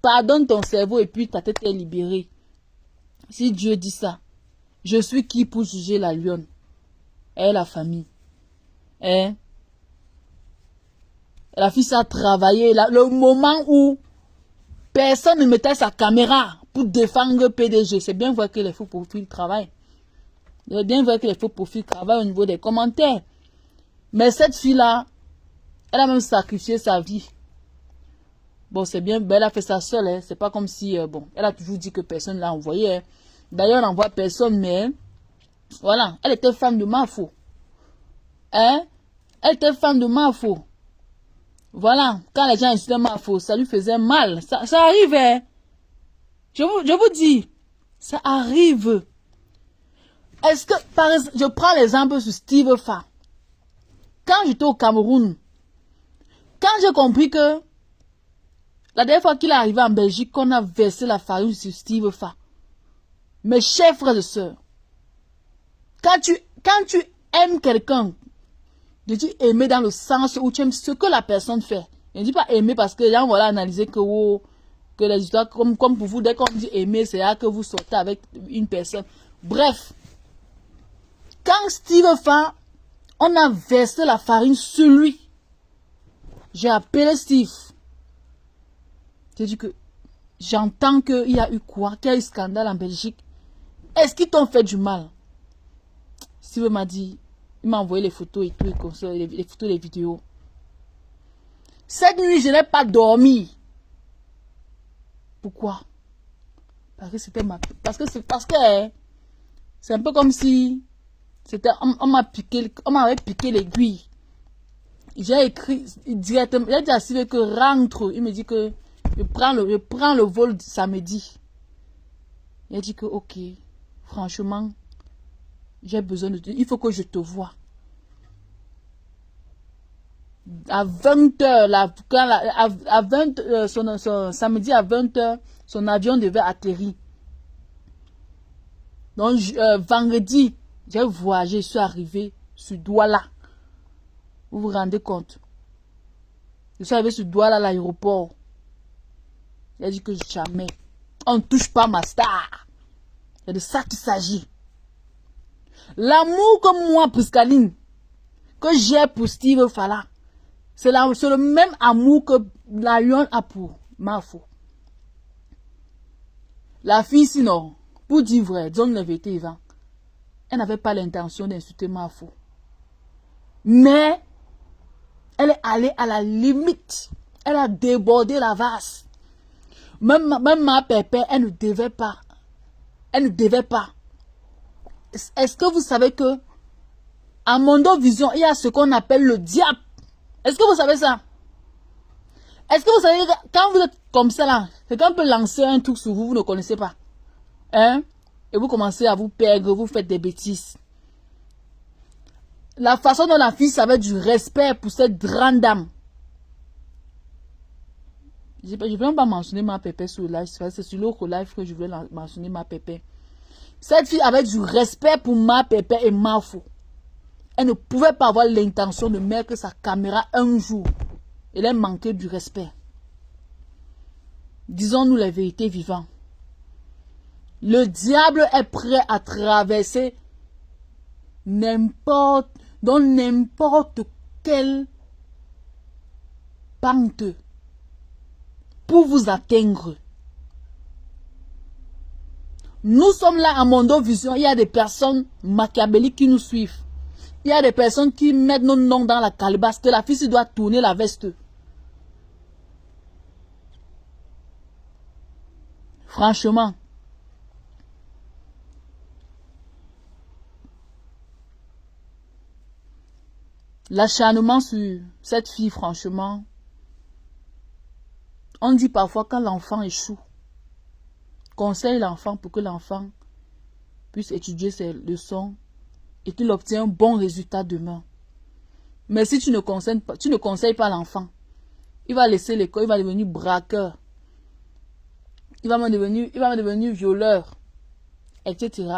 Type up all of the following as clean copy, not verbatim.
pardonne ton cerveau et puis ta tête est libérée. Si Dieu dit ça, je suis qui pour juger la lionne et la famille? Hein? La fille s'est travaillé. Le moment où personne ne mettait sa caméra pour défendre le PDG, c'est bien vrai que les faux profils travaillent. C'est bien vrai que les faux profils travaillent au niveau des commentaires. Mais cette fille-là, elle a même sacrifié sa vie. Bon, c'est bien, elle a fait ça seule. Hein. C'est pas comme si, bon, elle a toujours dit que personne ne l'a envoyé. Hein. D'ailleurs, elle n'envoie personne, mais voilà, elle était fan de Mafo. Hein? Elle était fan de Mafo. Voilà, quand les gens insultaient Mafo, ça lui faisait mal. Ça arrive, hein? Je vous dis, ça arrive. Est-ce que, par exemple, je prends l'exemple sur Steve Fa. Quand j'étais au Cameroun, quand j'ai compris que la dernière fois qu'il est arrivé en Belgique, qu'on a versé la farine sur Steve Fa. Mes chers frères et sœurs, quand tu aimes quelqu'un, je dis aimer dans le sens où tu aimes ce que la personne fait. Je ne dis pas aimer parce que les gens vont analyser que, oh, que les histoires, comme pour vous, dès qu'on dit aimer, c'est là que vous sortez avec une personne. Bref, quand Steve Fa, on a versé la farine sur lui, j'ai appelé Steve. J'ai dit que j'entends qu'il y a eu quoi, qu'il y a eu scandale en Belgique. Est-ce qu'ils t'ont fait du mal? Steve m'a dit, il m'a envoyé les photos et tout, les photos, les vidéos. Cette nuit, je n'ai pas dormi. Pourquoi? Parce que c'était ma... Parce que c'est un peu comme si c'était... On m'avait piqué l'aiguille. J'ai écrit directement... J'ai dit à Steve que rentre. Il me dit que je prends le vol samedi. Il a dit que ok, franchement, j'ai besoin de... Il faut que je te voie. À 20h, samedi à 20h, son avion devait atterrir. Donc, vendredi, j'ai voyagé, je suis arrivé sur Douala. Vous vous rendez compte? Je suis arrivé sur Douala à l'aéroport. Il a dit que jamais, on ne touche pas ma star. C'est de ça qu'il s'agit. L'amour que moi, Priscaline, que j'ai pour Steve Fala, c'est le même amour que la lionne a pour Mafo. La fille, sinon, pour dire vrai, disons la vérité, Yvan, elle n'avait pas l'intention d'insulter Mafo. Mais, elle est allée à la limite. Elle a débordé la vase. Même ma pépé, elle ne devait pas. Elle ne devait pas. Est-ce que vous savez que à Mondo Vision, il y a ce qu'on appelle le diable? Est-ce que vous savez ça? Est-ce que vous savez que quand vous êtes comme ça là, quelqu'un peut lancer un truc sur vous, vous ne connaissez pas. Hein? Et vous commencez à vous perdre, vous faites des bêtises. La façon dont la fille avait du respect pour cette grande dame. Je ne vais même pas mentionner ma pépé sur le live, c'est sur l'autre live que je voulais mentionner ma pépé. Cette fille avait du respect pour ma pépé et Mafo. Elle ne pouvait pas avoir l'intention de mettre sa caméra un jour. Elle a manqué du respect. Disons-nous la vérité vivante. Le diable est prêt à traverser n'importe quelle pente pour vous atteindre. Nous sommes là à Mondo Vision. Il y a des personnes machiavéliques qui nous suivent. Il y a des personnes qui mettent nos noms dans la calebasse que la fille doit tourner la veste. Franchement. L'acharnement sur cette fille, franchement. On dit parfois quand l'enfant échoue, conseille l'enfant pour que l'enfant puisse étudier ses leçons et qu'il obtienne un bon résultat demain. Mais si tu ne conseilles pas l'enfant, il va laisser l'école, il va devenir braqueur. Il va me devenir violeur, etc.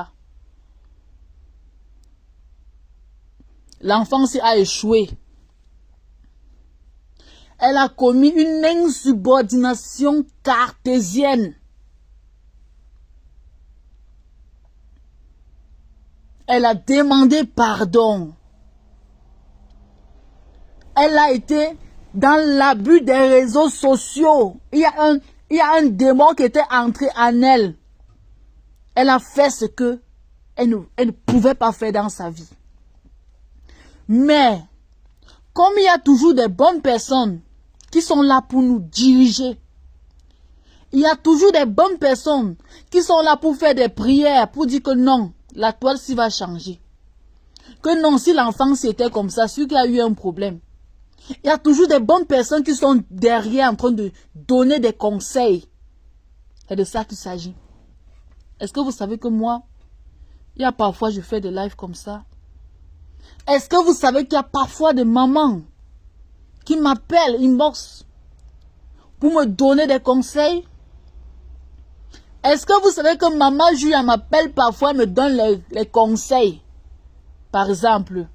L'enfant a échoué. Elle a commis une insubordination cartésienne. Elle a demandé pardon. Elle a été dans l'abus des réseaux sociaux. Il y a un démon qui était entré en elle. Elle a fait ce que elle ne pouvait pas faire dans sa vie. Mais, comme il y a toujours des bonnes personnes qui sont là pour nous diriger, il y a toujours des bonnes personnes qui sont là pour faire des prières, pour dire que non, la toile s'y va changer. Que non, si l'enfant c'était comme ça, celui qui a eu un problème. Il y a toujours des bonnes personnes qui sont derrière en train de donner des conseils. C'est de ça qu'il s'agit. Est-ce que vous savez que moi, il y a parfois je fais des lives comme ça. Est-ce que vous savez qu'il y a parfois des mamans qui m'appellent inbox pour me donner des conseils? Est-ce que vous savez que maman Julia m'appelle parfois et me donne les conseils? Par exemple,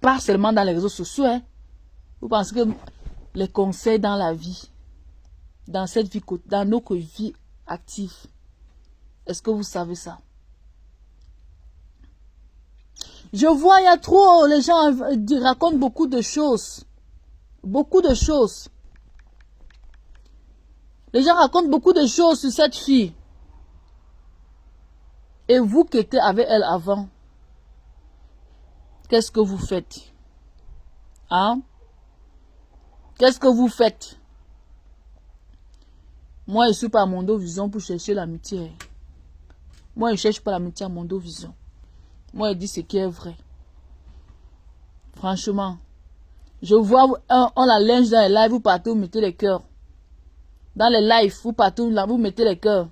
pas seulement dans les réseaux sociaux. Hein. Vous pensez que les conseils dans la vie, dans cette vie, dans notre vie active, est-ce que vous savez ça? Je vois, il y a trop, les gens racontent beaucoup de choses. Beaucoup de choses. Les gens racontent beaucoup de choses sur cette fille. Et vous qui étiez avec elle avant, qu'est-ce que vous faites? Hein? Qu'est-ce que vous faites? Moi, je ne suis pas à Mondo Vision pour chercher l'amitié. Moi, je ne cherche pas l'amitié à Mondo Vision. Moi, je dis ce qui est vrai. Franchement, je vois, on la linge dans les lives, vous partez, vous mettez les cœurs. Dans les lives, vous partez, vous mettez les cœurs.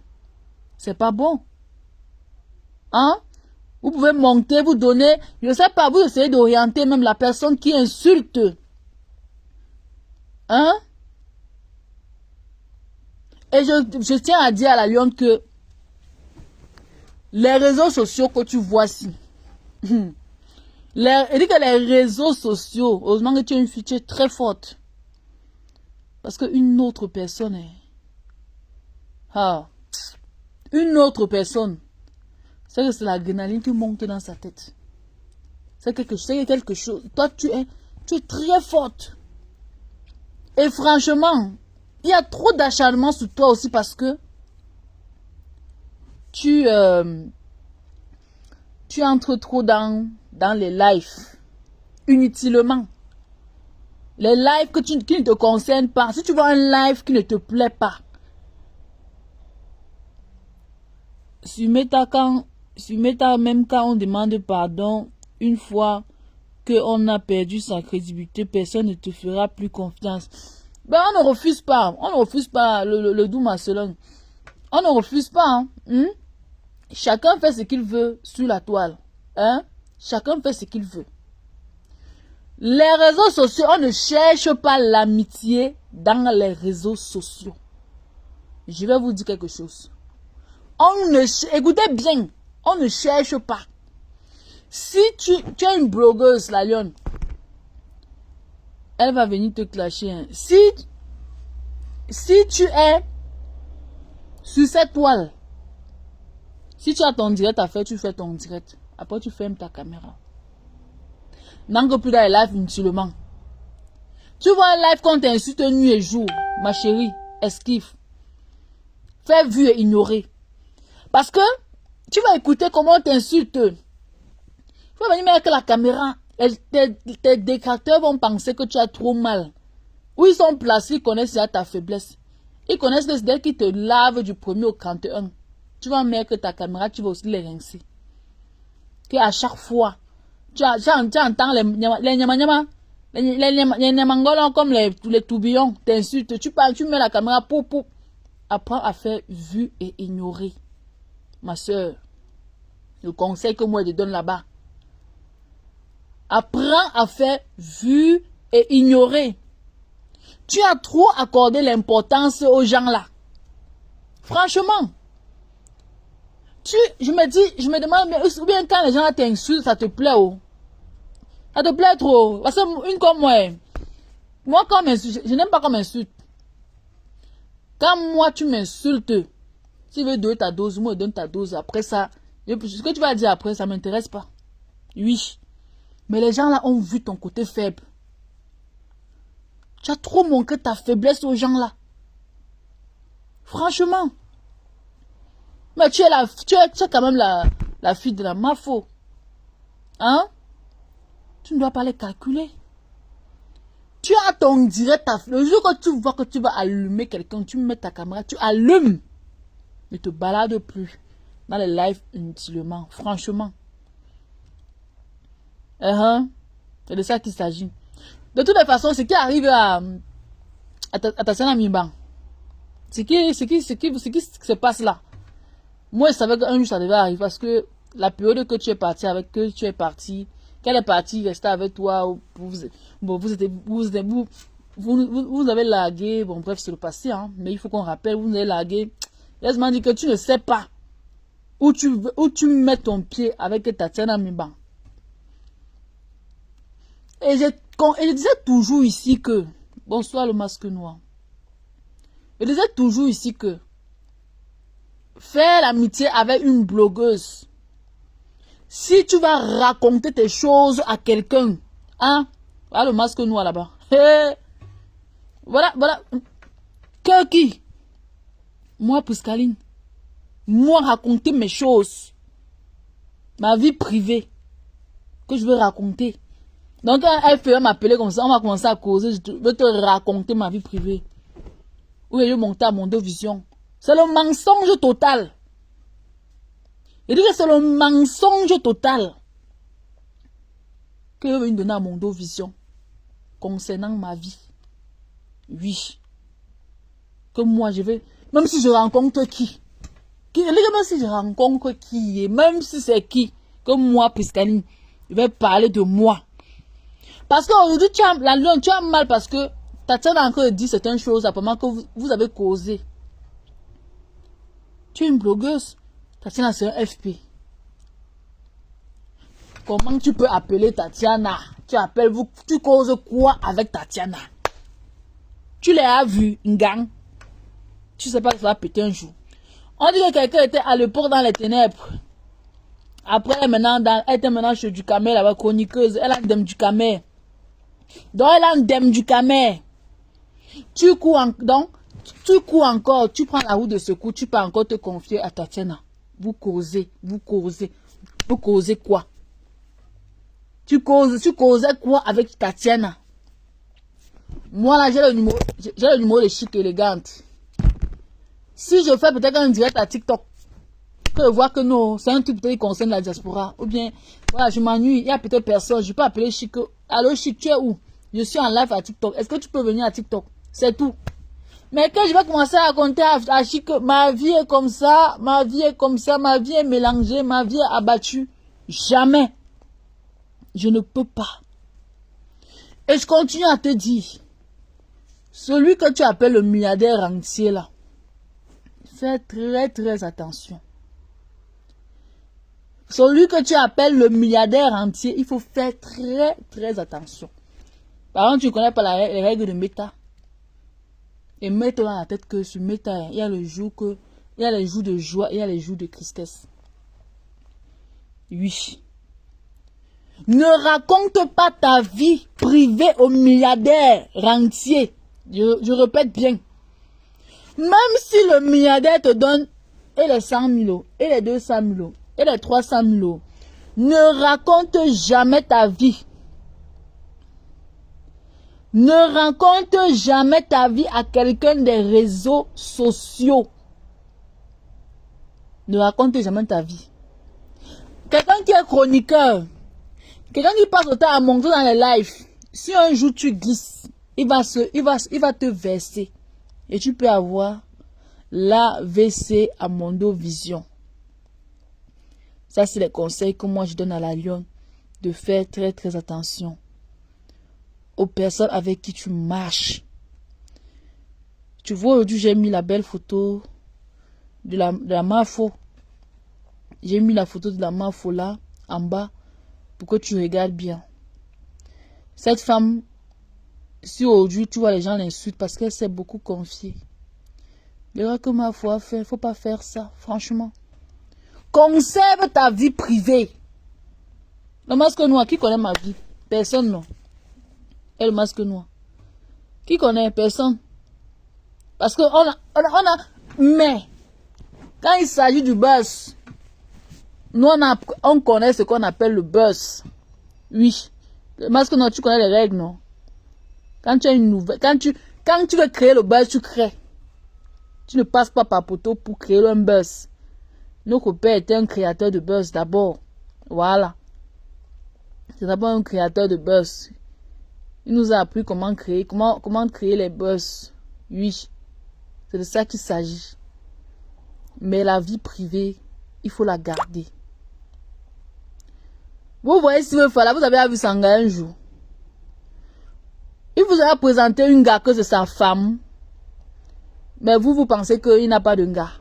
C'est pas bon. Hein? Vous pouvez monter, vous donner, je ne sais pas, vous essayez d'orienter même la personne qui insulte. Hein? Et je tiens à dire à la lionne que les réseaux sociaux que tu vois ici, il dit que les réseaux sociaux, heureusement que tu es une fille très forte. Parce qu'une autre personne est... une autre personne, c'est que c'est l'adrénaline qui monte dans sa tête. C'est quelque chose. Toi, tu es très forte. Et franchement, il y a trop d'acharnement sur toi aussi parce que tu entres trop dans les lives. Inutilement. Les lives qui ne te concernent pas. Si tu vois un live qui ne te plaît pas, sur Meta, même quand on demande pardon, une fois qu'on a perdu sa crédibilité, personne ne te fera plus confiance. Ben, on ne refuse pas. On ne refuse pas le doux Marcelin. On ne refuse pas. Hein? Chacun fait ce qu'il veut sur la toile. Hein? Chacun fait ce qu'il veut. Les réseaux sociaux, on ne cherche pas l'amitié dans les réseaux sociaux. Je vais vous dire quelque chose. Écoutez bien, on ne cherche pas. Si tu es une blogueuse, la lionne, elle va venir te clasher. Hein. Si tu es sur cette toile, si tu as ton direct à faire, tu fais ton direct. Après, tu fermes ta caméra. N'entre plus dans les lives inutilement. Tu vois un live qu'on t'insulte nuit et jour, ma chérie, esquive. Fais vu et ignorer. Parce que tu vas écouter comment on t'insulte. Il faut venir mettre la caméra. Tes détracteurs vont penser que tu as trop mal. Où ils sont placés, ils connaissent déjà ta faiblesse. Ils connaissent que c'est d'elle qui te lave du 1er au 31. Tu vas mettre ta caméra, tu vas aussi les rincer. Que à chaque fois, tu entends les nyama, les nyamangola comme les tourbillons t'insultent. Tu mets la caméra pour. Apprends à faire vu et ignorer. Ma soeur, le conseil que moi je te donne là-bas. Apprends à faire vu et ignorer. Tu as trop accordé l'importance aux gens là. Franchement. Je me demande, ou bien quand les gens t'insultent, ça te plaît. Oh. Ça te plaît trop. Parce que une comme moi quand je n'aime pas qu'on m'insulte. Quand moi tu m'insultes, si tu veux donner ta dose, moi je donne ta dose. Après ça, ce que tu vas dire après, ça ne m'intéresse pas. Oui. Mais les gens là ont vu ton côté faible. Tu as trop montré ta faiblesse aux gens là. Franchement. Mais tu es quand même la fille de la Mafo. Hein? Tu ne dois pas les calculer. Tu as ton direct. Le jour que tu vois que tu vas allumer quelqu'un, tu mets ta caméra, tu allumes. Ne te balade plus dans les lives inutilement. Franchement. C'est de ça qu'il s'agit. De toutes les façons, ce qui arrive à ta scène à Mimban, ce qui se passe là. Moi, je savais qu'un jour ça devait arriver parce que la période que tu es parti avec, qu'elle est partie, rester avec toi, vous avez largué, bon bref, c'est le passé, hein, mais il faut qu'on rappelle, vous avez largué. Laisse-moi dire que tu ne sais pas où tu mets ton pied avec Tatiana Mimban. Et je disais toujours ici que, bonsoir le masque noir, je disais toujours ici que, faire l'amitié avec une blogueuse, si tu vas raconter tes choses à quelqu'un, hein, voilà le masque noir là-bas, voilà, que qui? Moi, Priscaline, moi raconter mes choses, ma vie privée, que je veux raconter. Donc, quand elle fait m'appeler comme ça, on va commencer à causer, je veux te raconter ma vie privée. Ou je vais monter à Mondo Vision. C'est le mensonge total. Je dis que c'est le mensonge total que je vais donner à Mondo Vision concernant ma vie. Oui. Que moi, je vais, même si je rencontre qui, même si je rencontre qui, même si c'est qui, que moi, Priscaline, je vais parler de moi. Parce qu'aujourd'hui, tu as mal parce que Tatiana a encore dit certaines choses apparemment que vous avez causé. Tu es une blogueuse. Tatiana, c'est un FP. Comment tu peux appeler Tatiana? Tu causes quoi avec Tatiana? Tu l'as vu, une gang. Tu sais pas que ça va péter un jour. On dit que quelqu'un était à l'époque dans les ténèbres. Après, elle était maintenant chez Ducamel, la chroniqueuse. Elle a un dème Ducamel. Donc, elle a un dème Ducamel. Tu cours encore, tu prends la route de secours, tu peux encore te confier à Tatiana. Vous causez quoi? Tu causais quoi avec Tatiana? Moi là, j'ai le numéro de Chic Élégante. Si je fais peut-être un direct à TikTok, que je vois que non, c'est un truc qui concerne la diaspora, ou bien, voilà, je m'ennuie, il y a peut-être personne, je peux appeler Chic. Allô Chic, tu es où? Je suis en live à TikTok, est-ce que tu peux venir à TikTok? C'est tout. Mais quand je vais commencer à raconter à Chic que ma vie est comme ça, ma vie est mélangée, ma vie est abattue, jamais. Je ne peux pas. Et je continue à te dire, celui que tu appelles le milliardaire rentier là, fais très très attention. Celui que tu appelles le milliardaire rentier, il faut faire très très attention. Par exemple, tu ne connais pas les règles de Meta. Et mets-toi dans la tête que sur Meta, il y a les jours de joie et il y a les jours de tristesse. Oui. Ne raconte pas ta vie privée au milliardaire rentier. Je répète bien. Même si le milliardaire te donne et les 100 000 euros, et les 200 000 euros, et les 300 000 euros, ne raconte jamais ta vie. Ne raconte jamais ta vie à quelqu'un des réseaux sociaux. Ne raconte jamais ta vie. Quelqu'un qui est chroniqueur, quelqu'un qui passe le temps à monter dans les lives, si un jour tu glisses, il va te verser. Et tu peux avoir l'AVC à Mondo Vision. Ça, c'est les conseils que moi je donne à la lionne. De faire très très attention aux personnes avec qui tu marches. Tu vois, aujourd'hui, j'ai mis la belle photo de la Mafo. J'ai mis la photo de la Mafo là, en bas, pour que tu regardes bien. Cette femme, si aujourd'hui tu vois les gens l'insultent parce qu'elle s'est beaucoup confiée. Dirais que ma foi, il ne faut pas faire ça, franchement. Conserve ta vie privée. Le masque noir, qui connaît ma vie? Personne, non. Et le masque noir. Qui connaît? Personne. Parce que mais, quand il s'agit du buzz, nous, on connaît ce qu'on appelle le buzz. Oui. Le masque noir, tu connais les règles, non? Quand tu as une nouvelle, quand tu veux créer le buzz, tu crées. Tu ne passes pas par poteau pour créer un buzz. Notre père était un créateur de buzz d'abord. Voilà. C'est d'abord un créateur de buzz. Il nous a appris comment créer les buzz. Oui. C'est de ça qu'il s'agit. Mais la vie privée, il faut la garder. Vous voyez Steven Fala, vous avez vu Sanga un jour. Il vous a présenté une gars que c'est sa femme. Mais vous pensez qu'il n'a pas de gars.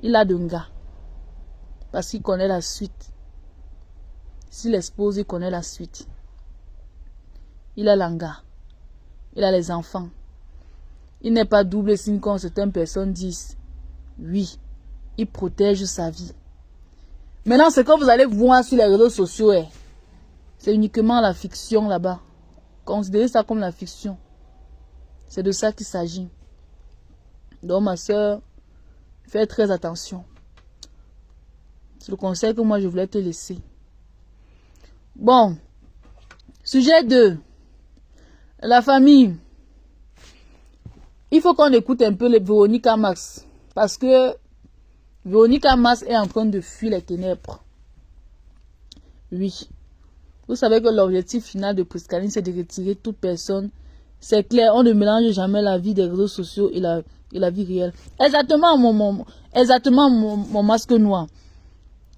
Il a de gars. Parce qu'il connaît la suite. S'il expose, il connaît la suite. Il a l'anga. Il a les enfants. Il n'est pas double signe quand certaines personnes disent. Oui, il protège sa vie. Maintenant, ce que vous allez voir sur les réseaux sociaux, c'est uniquement la fiction là-bas. Considérez ça comme la fiction. C'est de ça qu'il s'agit. Donc, ma soeur, fais très attention. C'est le conseil que moi, je voulais te laisser. Bon. Sujet 2. La famille. Il faut qu'on écoute un peu les Véronica Max. Parce que Véronica Max est en train de fuir les ténèbres. Oui. Vous savez que l'objectif final de Priscaline, c'est de retirer toute personne. C'est clair, on ne mélange jamais la vie des réseaux sociaux et la vie réelle. Exactement mon masque noir.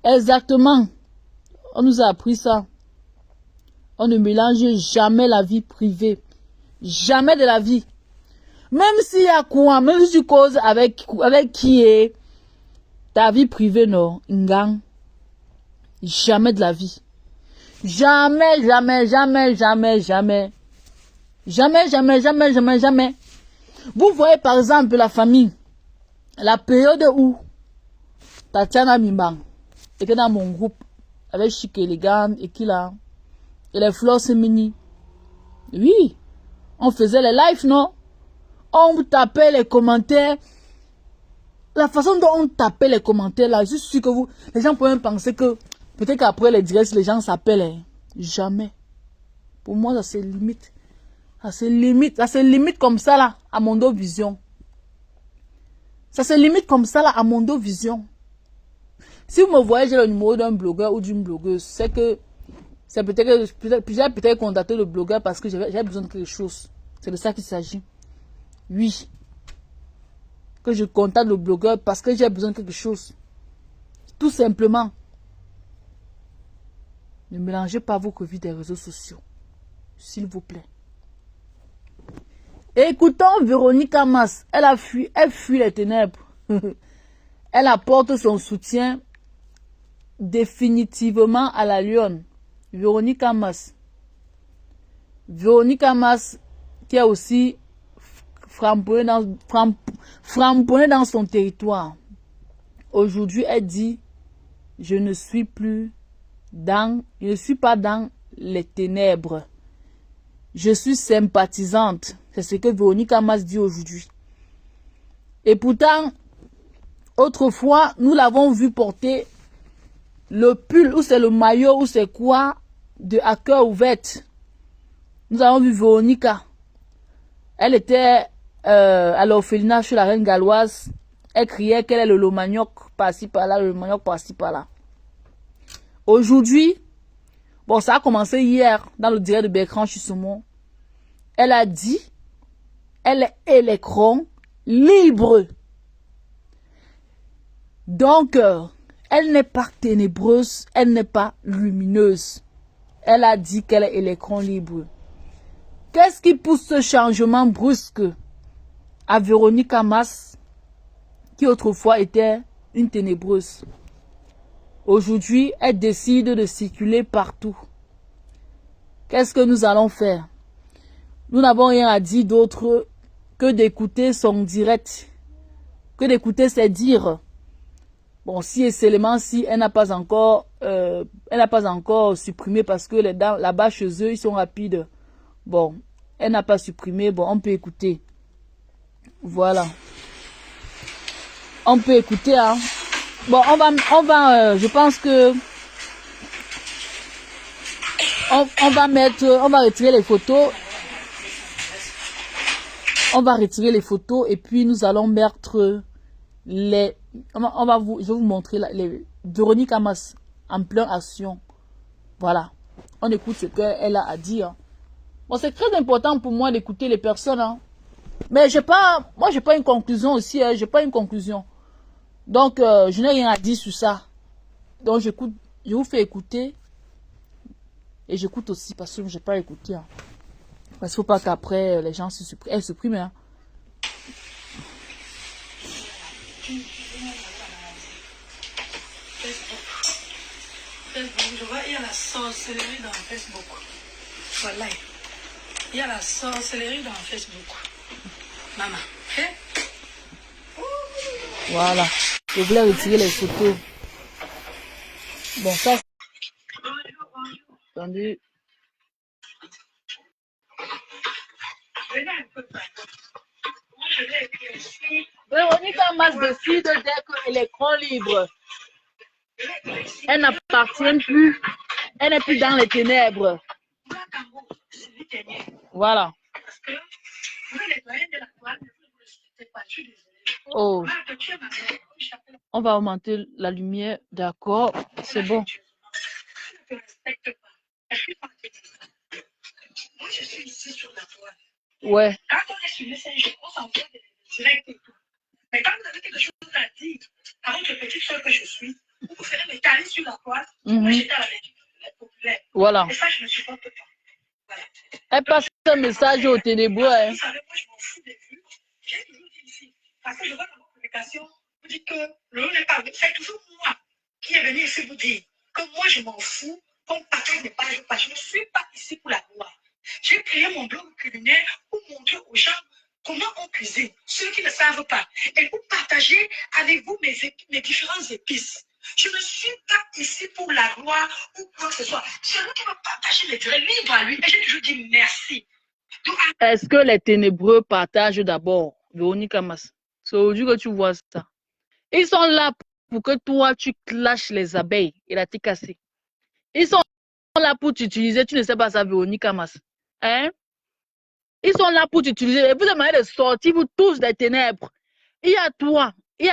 Exactement. On nous a appris ça. On ne mélange jamais la vie privée. Jamais de la vie. Même s'il y a quoi, même si tu causes avec qui est ta vie privée, non, gang. Jamais de la vie. Jamais, jamais, jamais, jamais, jamais. Jamais, jamais, jamais, jamais, jamais. Vous voyez par exemple la famille. La période où Tatiana Mimban était dans mon groupe avec Chic Elegant et qui là. Et les Fleurs Semini. Oui. On faisait les lives, non? On tapait les commentaires. La façon dont on tapait les commentaires là, je suis sûr que les gens pourraient penser que peut-être qu'après les directs, les gens s'appellent. Jamais. Pour moi, ça se limite. Ça se limite comme ça là à Mondo Vision. Ça se limite comme ça là à Mondo Vision. Si vous me voyez, j'ai le numéro d'un blogueur ou d'une blogueuse, c'est que c'est peut-être que j'ai peut-être contacté le blogueur parce que j'ai besoin de quelque chose. C'est de ça qu'il s'agit. Oui. Que je contacte le blogueur parce que j'ai besoin de quelque chose. Tout simplement. Ne mélangez pas vos vies des réseaux sociaux. S'il vous plaît. Écoutons Véronica Max. Elle fuit les ténèbres. Elle apporte son soutien définitivement à la lionne. Véronica Max. Véronica Max qui a aussi framponné dans son territoire. Aujourd'hui, elle dit, je ne suis pas dans les ténèbres. Je suis sympathisante. C'est ce que Véronica Max dit aujourd'hui. Et pourtant, autrefois, nous l'avons vu porter le pull, ou c'est le maillot, ou c'est quoi, de à cœur ouvert. Nous avons vu Véronica. Elle était à l'orphelinat chez la reine galloise. Elle criait qu'elle est le manioc par-ci par-là, le manioc par-ci par-là. Aujourd'hui, bon, ça a commencé hier dans le direct de Bertrand Chisomon. Elle a dit, elle est électron libre. Donc, elle n'est pas ténébreuse, elle n'est pas lumineuse. Elle a dit qu'elle est électron libre. Qu'est-ce qui pousse ce changement brusque à Véronica Max, qui autrefois était une ténébreuse? Aujourd'hui, elle décide de circuler partout. Qu'est-ce que nous allons faire? Nous n'avons rien à dire d'autre que d'écouter son direct. Que d'écouter ses dires. Bon, si seulement si elle n'a pas encore supprimé parce que les dames là-bas chez eux, ils sont rapides. Bon, elle n'a pas supprimé. Bon, on peut écouter. Voilà. On peut écouter, hein. Bon, je pense que on va retirer les photos. On va retirer les photos et puis nous allons mettre les... je vais vous montrer les Véronique Amas en pleine action. Voilà. On écoute ce qu'elle a à dire. Bon, c'est très important pour moi d'écouter les personnes, hein. Mais moi, j'ai pas une conclusion aussi, hein. J'ai pas une conclusion. Donc, je n'ai rien à dire sur ça. Donc, j'écoute, je vous fais écouter. Et j'écoute aussi parce que je n'ai pas écouté, hein. Parce qu'il ne faut pas qu'après, les gens se suppriment, hein. Facebook, je vois, il y a la sorcellerie dans Facebook. Voilà. Il y a la sorcellerie dans Facebook. Maman. Okay? Voilà. Je voulais retirer les photos. Bon, ça. Attendez. Véronique Amas décide dès que l'écran libre. Elle n'appartient plus. Elle n'est plus dans les ténèbres. Voilà. Oh. On va augmenter la lumière. D'accord. C'est bon. Moi, je suis ici sur la toile. Ouais. Quand on est sur le Messenger, on s'envoie des directs et tout. Mais quand vous avez quelque chose à dire avec le petit soeur que je suis, vous préférez me caler sur la toile. Moi, j'étais avec les populaires. Voilà. Et ça, je ne supporte pas. Voilà. Elle passe un message au ténébreux. Hein. Vous savez, moi, je m'en fous des vues. J'ai toujours dit ici. Parce que je vois dans vos publications, vous dites que le lot n'est pas. C'est toujours moi qui est venu ici vous dire que moi, je m'en fous. Qu'on partage des pages. Je ne suis pas ici pour la gloire. J'ai créé mon blog culinaire pour montrer aux gens comment on cuisine, ceux qui ne savent pas, et pour partager avec vous mes différentes épices. Je ne suis pas ici pour la gloire ou quoi que ce soit. C'est lui qui veut partager les directs, libre à lui. Et j'ai toujours dit merci. Est-ce que les ténébreux partagent d'abord, Véronique Amas? C'est aujourd'hui que tu vois ça. Ils sont là pour que toi, tu clashes les abeilles et la cassée. Ils sont là pour t'utiliser, tu ne sais pas ça, Véronique Amas. Hein? Ils sont là pour t'utiliser. Et vous demandez de sortir, vous tous des ténèbres. Il y a toi, il y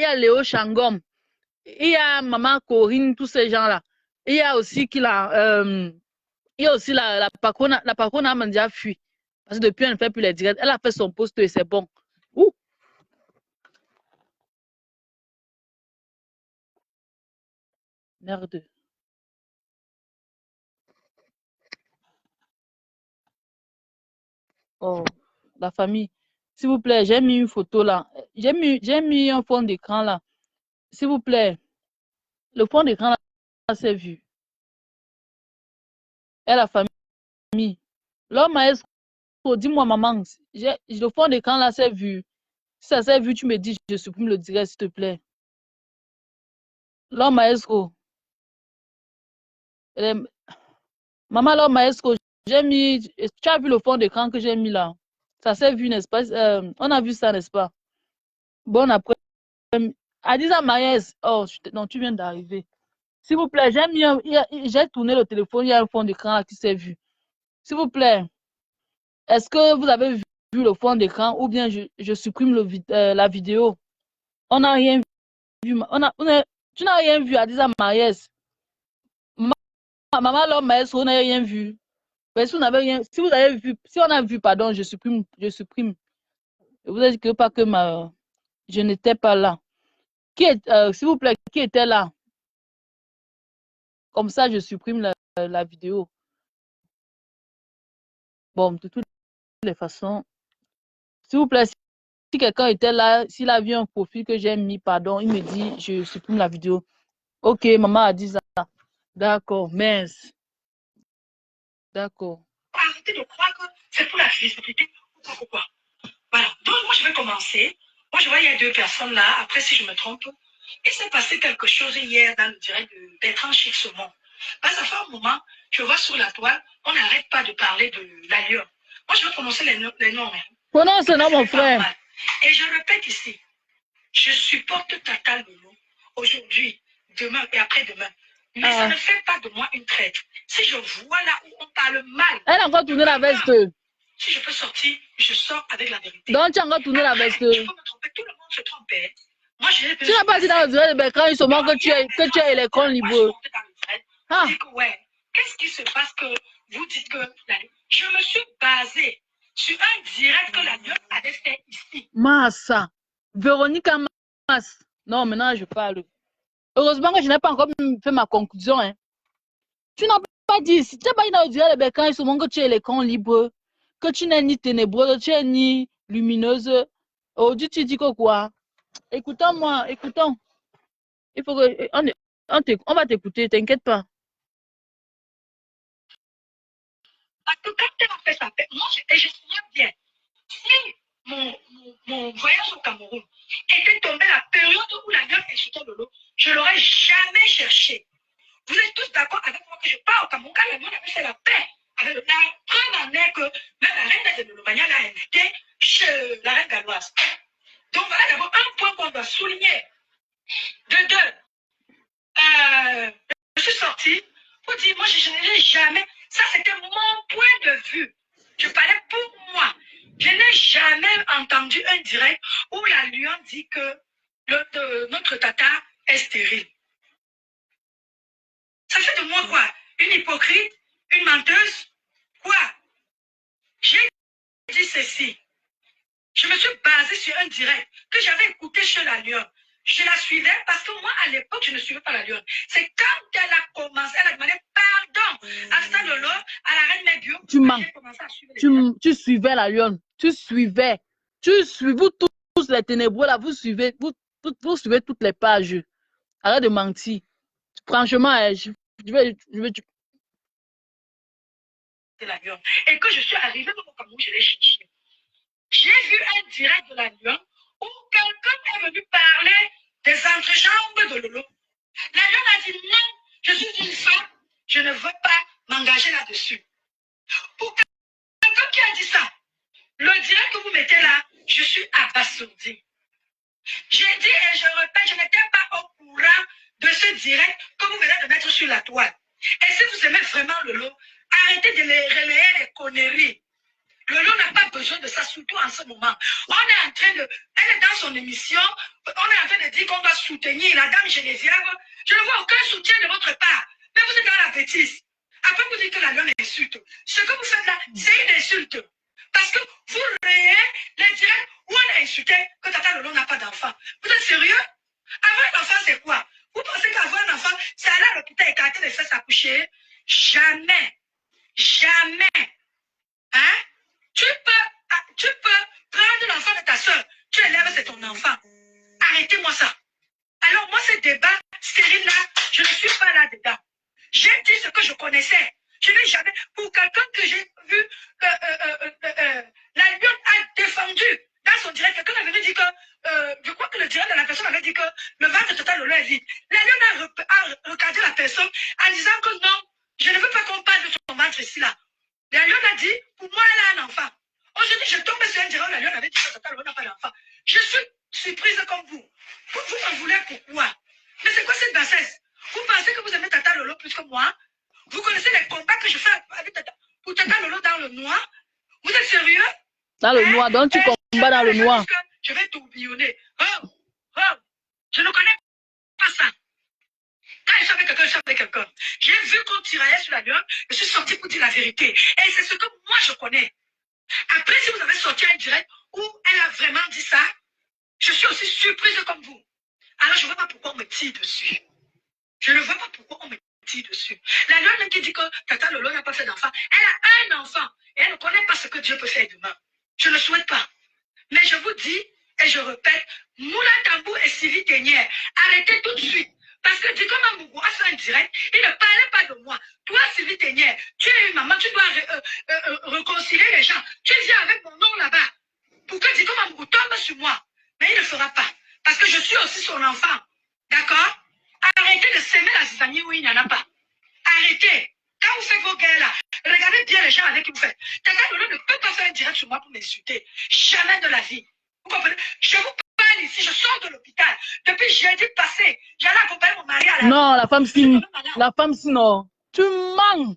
a Léo Changom, il y a Maman Corinne, tous ces gens-là. Il y a aussi la patronne a déjà fui. Parce que depuis, elle ne fait plus les directs. Elle a fait son poste et c'est bon. Ouh. Merde. Oh, la famille. S'il vous plaît, j'ai mis une photo là. J'ai mis un fond d'écran là. S'il vous plaît. Le fond d'écran là, c'est vu. Et la famille. L'homme maestro, dis-moi, maman, le fond d'écran là, c'est vu. Si ça s'est vu, tu me dis, je supprime le direct, s'il te plaît. L'homme maestro. Maman, l'homme maestro, j'ai mis. Tu as vu le fond d'écran que j'ai mis là? Ça s'est vu, n'est-ce pas? On a vu ça, n'est-ce pas? Bon après. Adiza Maïs. Oh, non, tu viens d'arriver. S'il vous plaît, j'ai tourné le téléphone, il y a un fond d'écran qui s'est vu. S'il vous plaît, est-ce que vous avez vu le fond d'écran ou bien je supprime la vidéo? On n'a rien vu. Tu n'as rien vu, Adiza Maïs. Maman, l'homme maestro, on n'a rien vu. Mais si vous n'avez rien, si vous avez vu, si on a vu, pardon, je supprime. Je vous ai dit que pas que je n'étais pas là. S'il vous plaît, qui était là? Comme ça, je supprime la vidéo. Bon, de toutes les façons, s'il vous plaît, si quelqu'un était là, s'il a vu un profil que j'ai mis, pardon, il me dit, je supprime la vidéo. Ok, maman a dit ça. D'accord, mince. D'accord. Arrêtez de croire que c'est pour la visibilité ou pas pourquoi. Voilà. Donc, moi, je vais commencer. Moi, je vois, il y a 2 personnes là. Après, si je me trompe, il s'est passé quelque chose hier dans le direct d'être en chic ce monde. Parce que ça fait un moment, je vois sur la toile, on n'arrête pas de parler de l'allure. Moi, je vais prononcer les noms. Prononce non, mon frère. Et je répète ici, je supporte Tata Lolo aujourd'hui, demain et après-demain. Mais ça ne fait pas de moi une traître. Si je vois là où on parle mal. Elle a encore tourné la veste. Si je peux sortir, je sors avec la vérité. Donc, tu as encore tourné la veste. Je peux me tromper, tout le monde se trompe. Moi, tu n'as pas dit dans le direct de Bertrand, ils sont morts que tu es électron libre. Ah. Ouais. Qu'est-ce qui se passe que vous dites que je me suis basée sur un direct que la Dieu avait fait ici. Massa. Véronique Amas. Non, maintenant je parle. Heureusement que je n'ai pas encore fait ma conclusion. Hein. Tu n'as pas dit, si tu n'as pas dit dans le direct de Bertrand, ils sont morts que tu es électron libre, que tu n'es ni ténébreuse, tu es ni lumineuse. Aujourd'hui, tu dis que quoi? Écoutons-moi, écoutons. Il faut que on va t'écouter, t'inquiète pas. Parce que quand elle a fait sa paix, moi, je souviens bien. Si mon voyage au Cameroun était tombé à la période où la gueule insultait de l'eau, je ne l'aurais jamais cherché. Vous êtes tous d'accord avec moi que je pars au Cameroun quand la gueule avait fait la paix. Avec la preuve en est que même la reine de Lomania l'a invité chez la reine galloise. Donc voilà d'abord un point qu'on doit souligner. De deux, je suis sortie pour dire, moi je n'ai jamais, ça c'était mon point de vue. Je parlais pour moi. Je n'ai jamais entendu un direct où la Lyon dit que notre tata est stérile. Ça fait de moi quoi? Une hypocrite? Une menteuse? Quoi? J'ai dit ceci. Je me suis basée sur un direct que j'avais écouté chez la Lyon. Je la suivais parce que moi, à l'époque, je ne suivais pas la Lyon. C'est quand elle a commencé, elle a demandé pardon à Salolo, à la reine Mébio. Tu mens. Tu suivais la Lyon. Tu suivais. Vous tous les ténébreux là, vous suivez toutes les pages. Arrête de mentir. Franchement, je vais la Lyon. Et que je suis arrivée au Cameroun, je l'ai cherché. J'ai vu un direct de la Lyon où quelqu'un est venu parler des entrejambes de Lolo. La Lyon a dit non, je suis une femme, je ne veux pas m'engager là-dessus. Pour quelqu'un qui a dit ça, le direct que vous mettez là, je suis abasourdi. J'ai dit et je répète, je n'étais pas au courant de ce direct que vous venez de mettre sur la toile. Et si vous aimez vraiment Lolo, arrêtez de les relayer les conneries. Lolo n'a pas besoin de ça, surtout en ce moment. On est en train de... Elle est dans son émission, on est en train de dire qu'on doit soutenir la dame Geneviève. Je ne vois aucun soutien de votre part. Mais vous êtes dans la bêtise. Après, vous dites que la Lyon insulte. Ce que vous faites là, c'est une insulte. Parce que vous relayez les directs où on a insulté que Tata Lolo n'a pas d'enfant. Vous êtes sérieux? Avoir un enfant, c'est quoi? Vous pensez qu'avoir un enfant, c'est aller à l'hôpital écarter les fesses accoucher? Jamais. Jamais. Hein? Tu peux prendre l'enfant de ta soeur, tu l'élèves, c'est ton enfant. Arrêtez-moi ça. Alors moi, ce débat stérile-là, je ne suis pas là-dedans. J'ai dit ce que je connaissais. Je n'ai jamais, pour quelqu'un que j'ai vu, la Lyon a défendu dans son direct. Quelqu'un avait dit que, je crois que le direct de la personne avait dit que le ventre de Tata Lolo est vide. La Lyon a regardé la personne en disant que non, je ne veux pas qu'on parle de son ventre ici, là. La Lyon a dit, pour moi, elle a un enfant. Aujourd'hui, je tombe sur un direct où la Lyon avait dit que Tata Lolo n'a pas d'enfant. Je suis surprise comme vous. Vous m'en voulez pourquoi? Mais c'est quoi cette bassesse? Vous pensez que vous aimez Tata Lolo plus que moi? Vous connaissez les combats que je fais avec pour Tata Lolo dans le noir? Vous êtes sérieux? Dans le noir, donc tu combats dans le noir. Je vais tourbillonner. Je ne connais pas ça. Quand je suis avec quelqu'un, je suis avec quelqu'un. J'ai vu qu'on tiraillait sur la Lyon, je suis sorti pour dire la vérité. Et c'est ce que moi je connais. Après, si vous avez sorti un direct où elle a vraiment dit ça, je suis aussi surprise comme vous. Alors, je ne vois pas pourquoi on me tire dessus. Je ne vois pas pourquoi on me tire dessus. La Lyon qui dit que Tata Lolo n'a pas fait d'enfant, elle a un enfant et elle ne connaît pas ce que Dieu peut faire demain. Je ne le souhaite pas. Mais je vous dis, et je répète, Moula Tambou et Sylvie Tenière, arrêtez tout de suite Parce que Diko Mamougou a fait un direct, il ne parlait pas de moi. Toi, Sylvie Ténière, tu es une maman, tu dois réconcilier les gens. Tu viens avec mon nom là-bas pour que Diko Mamougou tombe sur moi. Mais il ne le fera pas. Parce que je suis aussi son enfant. D'accord? Arrêtez de s'aimer la zizanie où il n'y en a pas. Arrêtez. Quand vous faites vos guerres là, regardez bien les gens avec qui vous faites. Tata Lolo ne peut pas faire un direct sur moi pour m'insulter. Jamais de la vie. Vous comprenez? Je vous parle ici, je sors de l'hôpital. Depuis jeudi passé, j'allais accompagner mon mari à la... Non, la femme si non. Tu mens.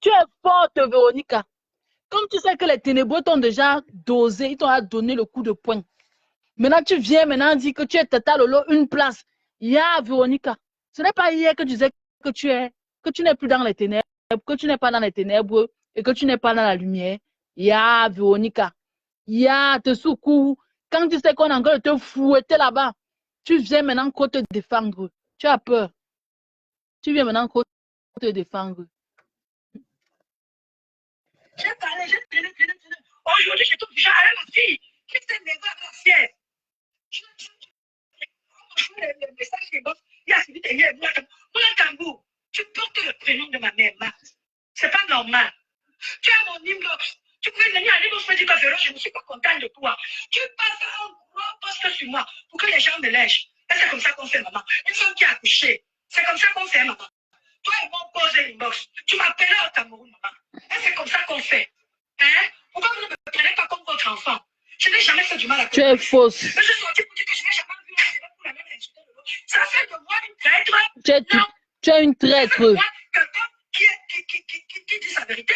Tu es forte, Véronica. Comme tu sais que les ténébreux t'ont déjà dosé, ils t'ont donné le coup de poing. Maintenant, tu viens maintenant dire que tu es Tata Lolo, une place. Il y a Véronica. Ce n'est pas hier que tu disais que tu n'es plus dans les ténèbres, que tu n'es pas dans les ténèbres et que tu n'es pas dans la lumière. Il y a Véronica. Il y a te secours. Quand tu sais qu'on est en train de te fouetter là-bas, tu viens maintenant qu'on te défendre. Tu as peur. Tu viens maintenant qu'on te défendre. J'ai parlé, aujourd'hui, je trouve déjà avec ma fille qui s'est levée à la fièvre. Le message qui bosse, il a suivi derrière moi. Tambour, tu portes le prénom de ma mère, Marthe. C'est pas normal. Tu as mon inbox. Tu pouvais venir à l'inbox me dire que Véro, je ne suis pas contente de toi. Tu passes un gros poste sur moi pour que les gens me lèchent. Et c'est comme ça qu'on fait, maman. Une femme qui a accouché, c'est comme ça qu'on fait, maman. Toi, ils m'ont posé l'inbox. Tu m'appelles au Cameroun, maman. Et c'est comme ça qu'on fait. Hein? Pourquoi vous ne me prenez pas comme votre enfant? Je n'ai jamais fait du mal à tu es fausse. Mais je suis sortie pour dire que je n'ai jamais vu un direct pour la même insulter de l'autre. Ça fait de moi une traître. Non. Tu es une traître. Quelqu'un qui dit sa vérité.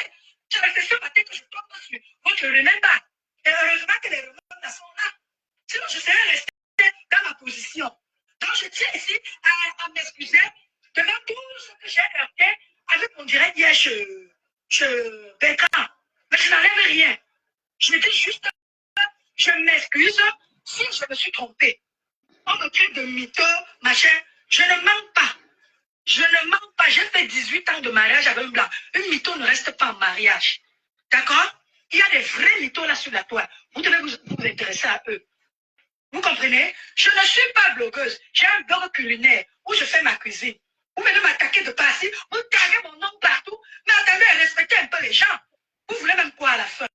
C'est resté ce matin que je tombe sur votre remember. Et heureusement que les remembers sont là. Sinon, je serais resté dans ma position. Donc, je tiens ici à m'excuser devant tout ce que j'ai heurté avec mon direct hier chez Bertrand. Mais je n'enlève rien. Je me dis juste, je m'excuse si je me suis trompé. On me traite de mytho, machin. Je ne mens pas. Je ne mens pas. J'ai fait 18 ans de mariage avec une blanc. Une mytho ne reste pas en mariage. D'accord? Il y a des vrais mythos là sur la toile. Vous devez vous intéresser à eux. Vous comprenez? Je ne suis pas blogueuse. J'ai un blog culinaire où je fais ma cuisine. Vous venez m'attaquer de par-ci. Vous taguez mon nom partout. Mais attendez, respectez un peu les gens. Vous voulez même quoi à la fin?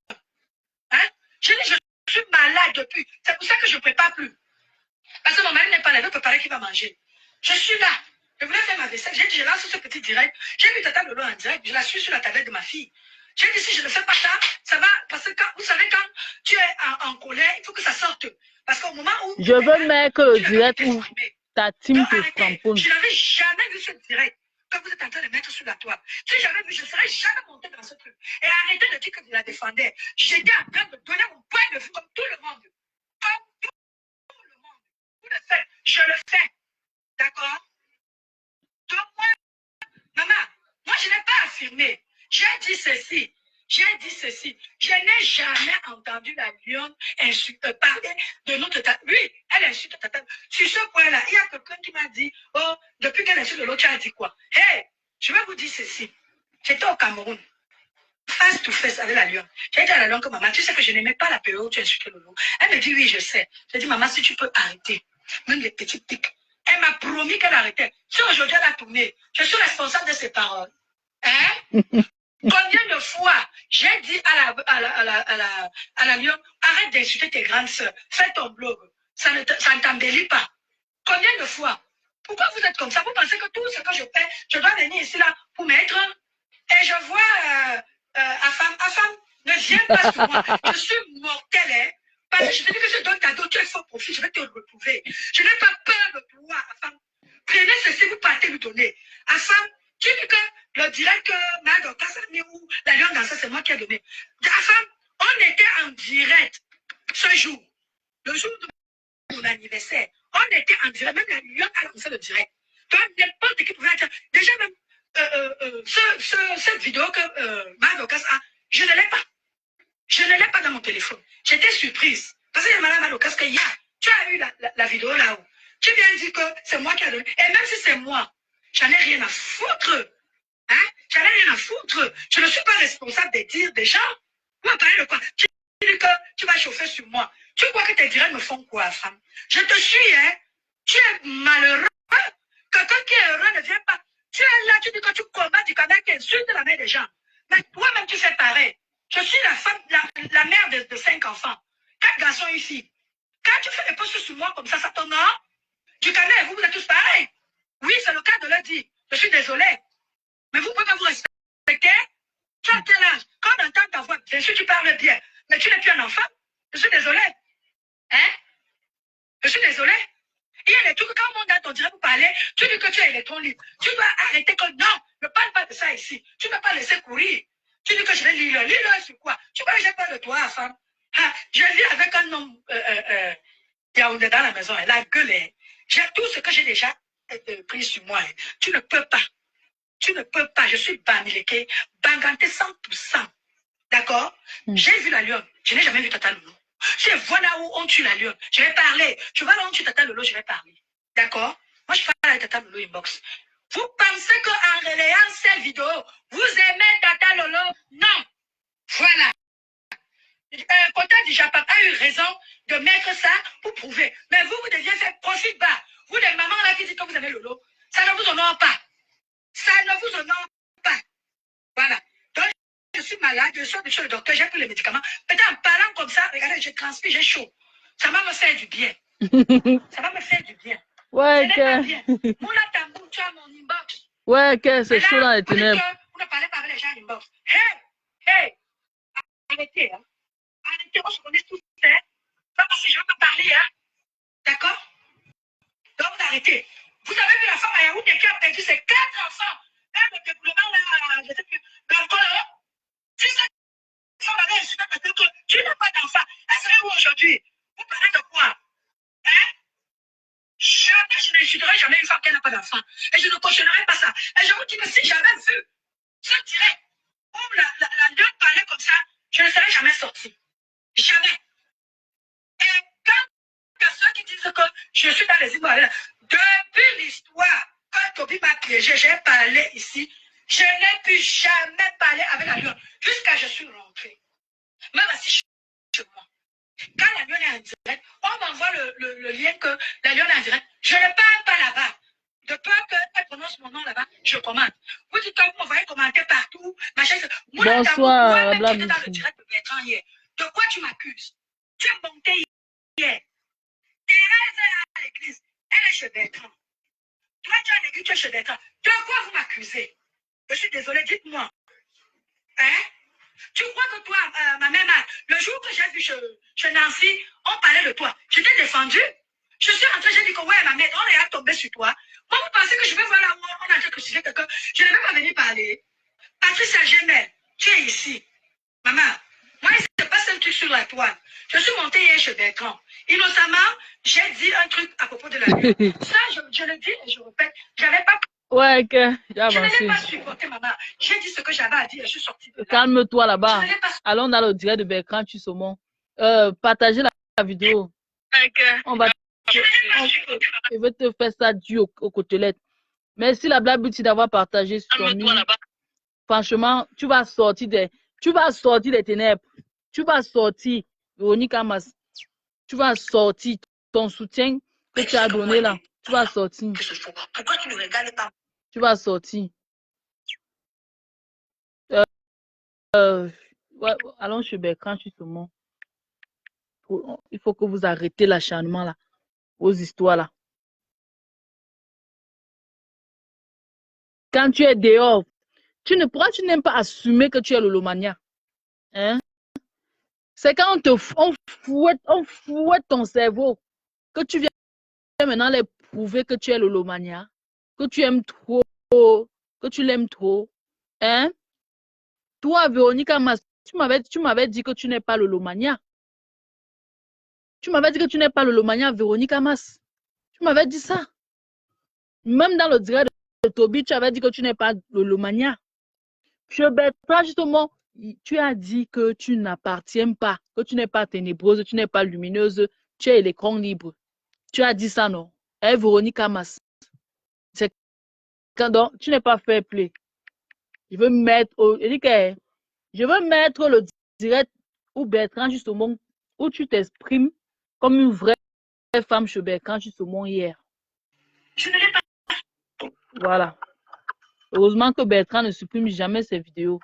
Hein? Je dis, je suis malade depuis. C'est pour ça que je ne prépare plus. Parce que mon mari n'est pas là, il veut préparer qui va manger. Je suis là. Je voulais faire ma vaisselle. J'ai dit, je lance ce petit direct. J'ai vu Tata Lolo en direct. Je la suis sur la tablette de ma fille. J'ai dit, si je ne fais pas ça, ça va. Parce que vous savez, quand tu es en colère, il faut que ça sorte. Parce qu'au moment où... Je veux mettre le direct où ta team te cramponne. Je n'avais jamais vu ce direct que vous êtes en train de mettre sur la toile. Si j'avais vu, je ne serais jamais monté dans ce truc. Et arrêtez de dire que vous la défendez. J'étais en train de donner mon point de vue comme tout le monde. Comme tout le monde. Vous le faites. Je le fais. D'accord? Donc moi, maman, moi je n'ai pas affirmé. J'ai dit ceci. J'ai dit ceci. Je n'ai jamais entendu la lionne parler de notre tata. Oui, elle insulte tata. Sur ce point-là, il y a quelqu'un qui m'a dit, oh, depuis qu'elle insulte l'autre, tu as dit quoi? Hey, je vais vous dire ceci. J'étais au Cameroun, face to face avec la lionne. J'ai dit à la lionne que maman, tu sais que je n'aimais pas la période où tu insultais le loup. Elle me dit, oui, je sais. J'ai dit, maman, si tu peux arrêter, même les petits tics. Elle m'a promis qu'elle arrêtait. Si aujourd'hui elle a tourné, je suis responsable de ses paroles. Hein? Combien de fois j'ai dit à la lionne, arrête d'insulter tes grandes sœurs, fais ton blog, ça ne t'embellit pas. Combien de fois? Pourquoi vous êtes comme ça? Vous pensez que tout ce que je fais, je dois venir ici là pour mettre? Et je vois Afam, ne viens pas sur moi. Je suis mortel, hein? Parce que je te dis que je donne ta dos, tu es faux profil, je vais te retrouver. Je n'ai pas peur de toi, Afam. Prenez ceci, vous partez lui donner. Afam, tu dis que le direct que Mado Kassami ou la lionne dans ça, c'est moi qui ai donné. Afam, on était en direct ce jour, le jour de mon anniversaire. On était en direct, même la lionne a lancé le direct. Donc, n'importe qui pouvait être. Déjà, même cette vidéo que Mado Kass a, je ne l'ai pas. Je ne l'ai pas dans mon téléphone. J'étais surprise. Parce que Madame Malokas, que hier, tu as eu la vidéo là-haut. Tu viens dire que c'est moi qui ai donné. Et même si c'est moi, j'en ai rien à foutre. Hein? J'en ai rien à foutre. Je ne suis pas responsable des dires des gens. Vous me parlez de quoi? Tu dis que tu vas chauffer sur moi. Tu crois que tes directs me font quoi, femme? Je te suis, hein? Tu es malheureux. Quelqu'un qui est heureux ne vient pas. Tu es là, tu dis que tu combats du canal qui insulte la mère des gens. Mais toi-même, tu fais pareil. Je suis la femme, la mère de 5 enfants. 4 garçons ici. Quand tu fais des postes sur moi comme ça t'honore. Du canal, vous êtes tous pareils. Oui, c'est le cas de le dire. Je suis désolé. Mais vous ne pouvez pas vous respecter. Tu as quel âge? Quand on entend ta voix, bien sûr, tu parles bien. Mais tu n'es plus un enfant. Je suis désolé. Hein? Je suis désolé. Il y a des trucs, quand on monte dans ton direct pour parler, tu dis que tu es électron libre. Tu dois arrêter que non, ne parle pas de ça ici. Tu ne peux pas laisser courir. Tu dis que je vais lire. Lire sur quoi? Tu vois, j'ai peur de toi, femme. Ah, je vis avec un homme Yaoundé dans la maison. Elle a gueulé. J'ai tout ce que j'ai déjà pris sur moi. Tu ne peux pas. Tu ne peux pas. Je suis bamileke, banganté 100%. D'accord? J'ai vu la lionne. Je n'ai jamais vu Tata Lolo. Je vois là où on tue la lionne. Je vais parler. Tu vois là où on tue Tata Lolo, je vais parler. D'accord? Moi, je parle avec Tata Lolo inbox. Vous pensez qu'en relayant cette vidéo, vous aimez Tata Lolo? Non. Voilà. Kota du Japon a eu raison de mettre ça pour prouver. Mais vous, vous deviez faire profit bas. Vous, les mamans là qui disent que vous aimez Lolo, ça ne vous honore pas. Ça ne vous honore pas. Voilà. Donc, je suis malade, je suis chez le docteur, j'ai pris les médicaments. Peut-être en parlant comme ça, regardez, je transpire, j'ai chaud. Ça va me faire du bien. Ça va me faire du bien. Ouais, que... bien. Moula Tambou, tu as mon inbox. Ouais, que c'est chaud dans les ténèbres. Vous ne parlez pas avec les gens inbox. Hey, hey, arrêtez, hein. Arrêtez, on se connaît tous, hein. Pas parce que je ne veux pas parler, hein. D'accord? Donc, vous arrêtez. Vous avez vu la femme à Yaoundé qui a perdu ses 4 enfants. Là, le développement, là, je sais plus, l'alcool, là. Tu sais, tu n'as pas d'enfant. Elle serait où aujourd'hui? Vous parlez de quoi? Hein? Jamais je n'insulterai jamais une femme qui n'a pas d'enfant. Et je ne cautionnerai pas ça. Et je vous dis que si j'avais vu ce direct où la lionne parlait comme ça, je ne serais jamais sortie. Jamais. Et quand il y a ceux qui disent que je suis dans les Ivoiriens, depuis l'histoire, quand Toby m'a piégé, j'ai parlé ici, je n'ai pu jamais parler avec la lionne jusqu'à ce que je suis rentrée. Même si je suis chez moi. Quand la lionne est en direct, on m'envoie le lien que la lionne est en direct. Je ne parle pas là-bas. De peur qu'elle prononce mon nom là-bas, je commande. Vous dites que vous m'envoyez commenter partout. Bonsoir, tu étais dans le direct de Bertrand hier. De quoi tu m'accuses? Tu es monté hier. Thérèse est à l'église. Elle est chez Bertrand. Toi, tu es à l'église, tu es chez Bertrand. De quoi vous m'accusez? Je suis désolée, dites-moi. Hein? Tu crois que toi, ma mère, le jour que j'ai vu chez Nancy, on parlait de toi. Je t'ai défendu. Je suis rentrée, j'ai dit que ouais, ma mère, on est à tomber sur toi. Moi, vous pensez que je vais voir là où on a que sujet quelqu'un. Je ne vais pas venir parler. Patricia Gemel, tu es ici. Maman, moi, il se passe un truc sur la toile. Je suis montée hier chez Bertrand. Innocemment, j'ai dit un truc à propos de la vie. Ça, je le dis et je répète, j'avais pas. Ouais, que je ne l'ai pas supporté, maman. J'ai dit ce que j'avais à dire et je suis sortie. Calme-toi là-bas. Allons dans le direct de Bertrand tu saumon. Partagez la vidéo. On va. Je vais te faire ça du aux côtelettes. Merci la Black Beauty d'avoir partagé sur ton mur. Franchement, tu vas sortir des ténèbres. Tu vas sortir, Véronique Amas. Tu vas sortir ton soutien que tu as donné là. Tu vas sortir. Pourquoi tu ne regardes pas? Tu vas sortir. Ouais, allons chez Bertrand, tu saumon. Il faut que vous arrêtez l'acharnement là, aux histoires là. Quand tu es dehors, tu n'aimes pas assumer que tu es Lolomania. Hein? C'est quand on fouette ton cerveau que tu viens maintenant les prouver que tu es Lolomania, que tu aimes trop, que tu l'aimes trop. Hein? Toi, Véronique Amas, tu m'avais dit que tu n'es pas Lolomania. Tu m'avais dit que tu n'es pas Lolomania, Véronique Amas. Tu m'avais dit ça. Même dans le direct de Toby, tu avais dit que tu n'es pas Lolomania. Je Bertrand, justement, tu as dit que tu n'appartiens pas, que tu n'es pas ténébreuse, tu n'es pas lumineuse, tu es l'écran libre. Tu as dit ça, non? Véronique Amas. C'est quand tu n'es pas fair play. Je veux mettre le direct où Bertrand, justement, où tu t'exprimes comme une vraie femme chez Bertrand, justement, hier. Je ne l'ai pas. Voilà. Heureusement que Bertrand ne supprime jamais ses vidéos.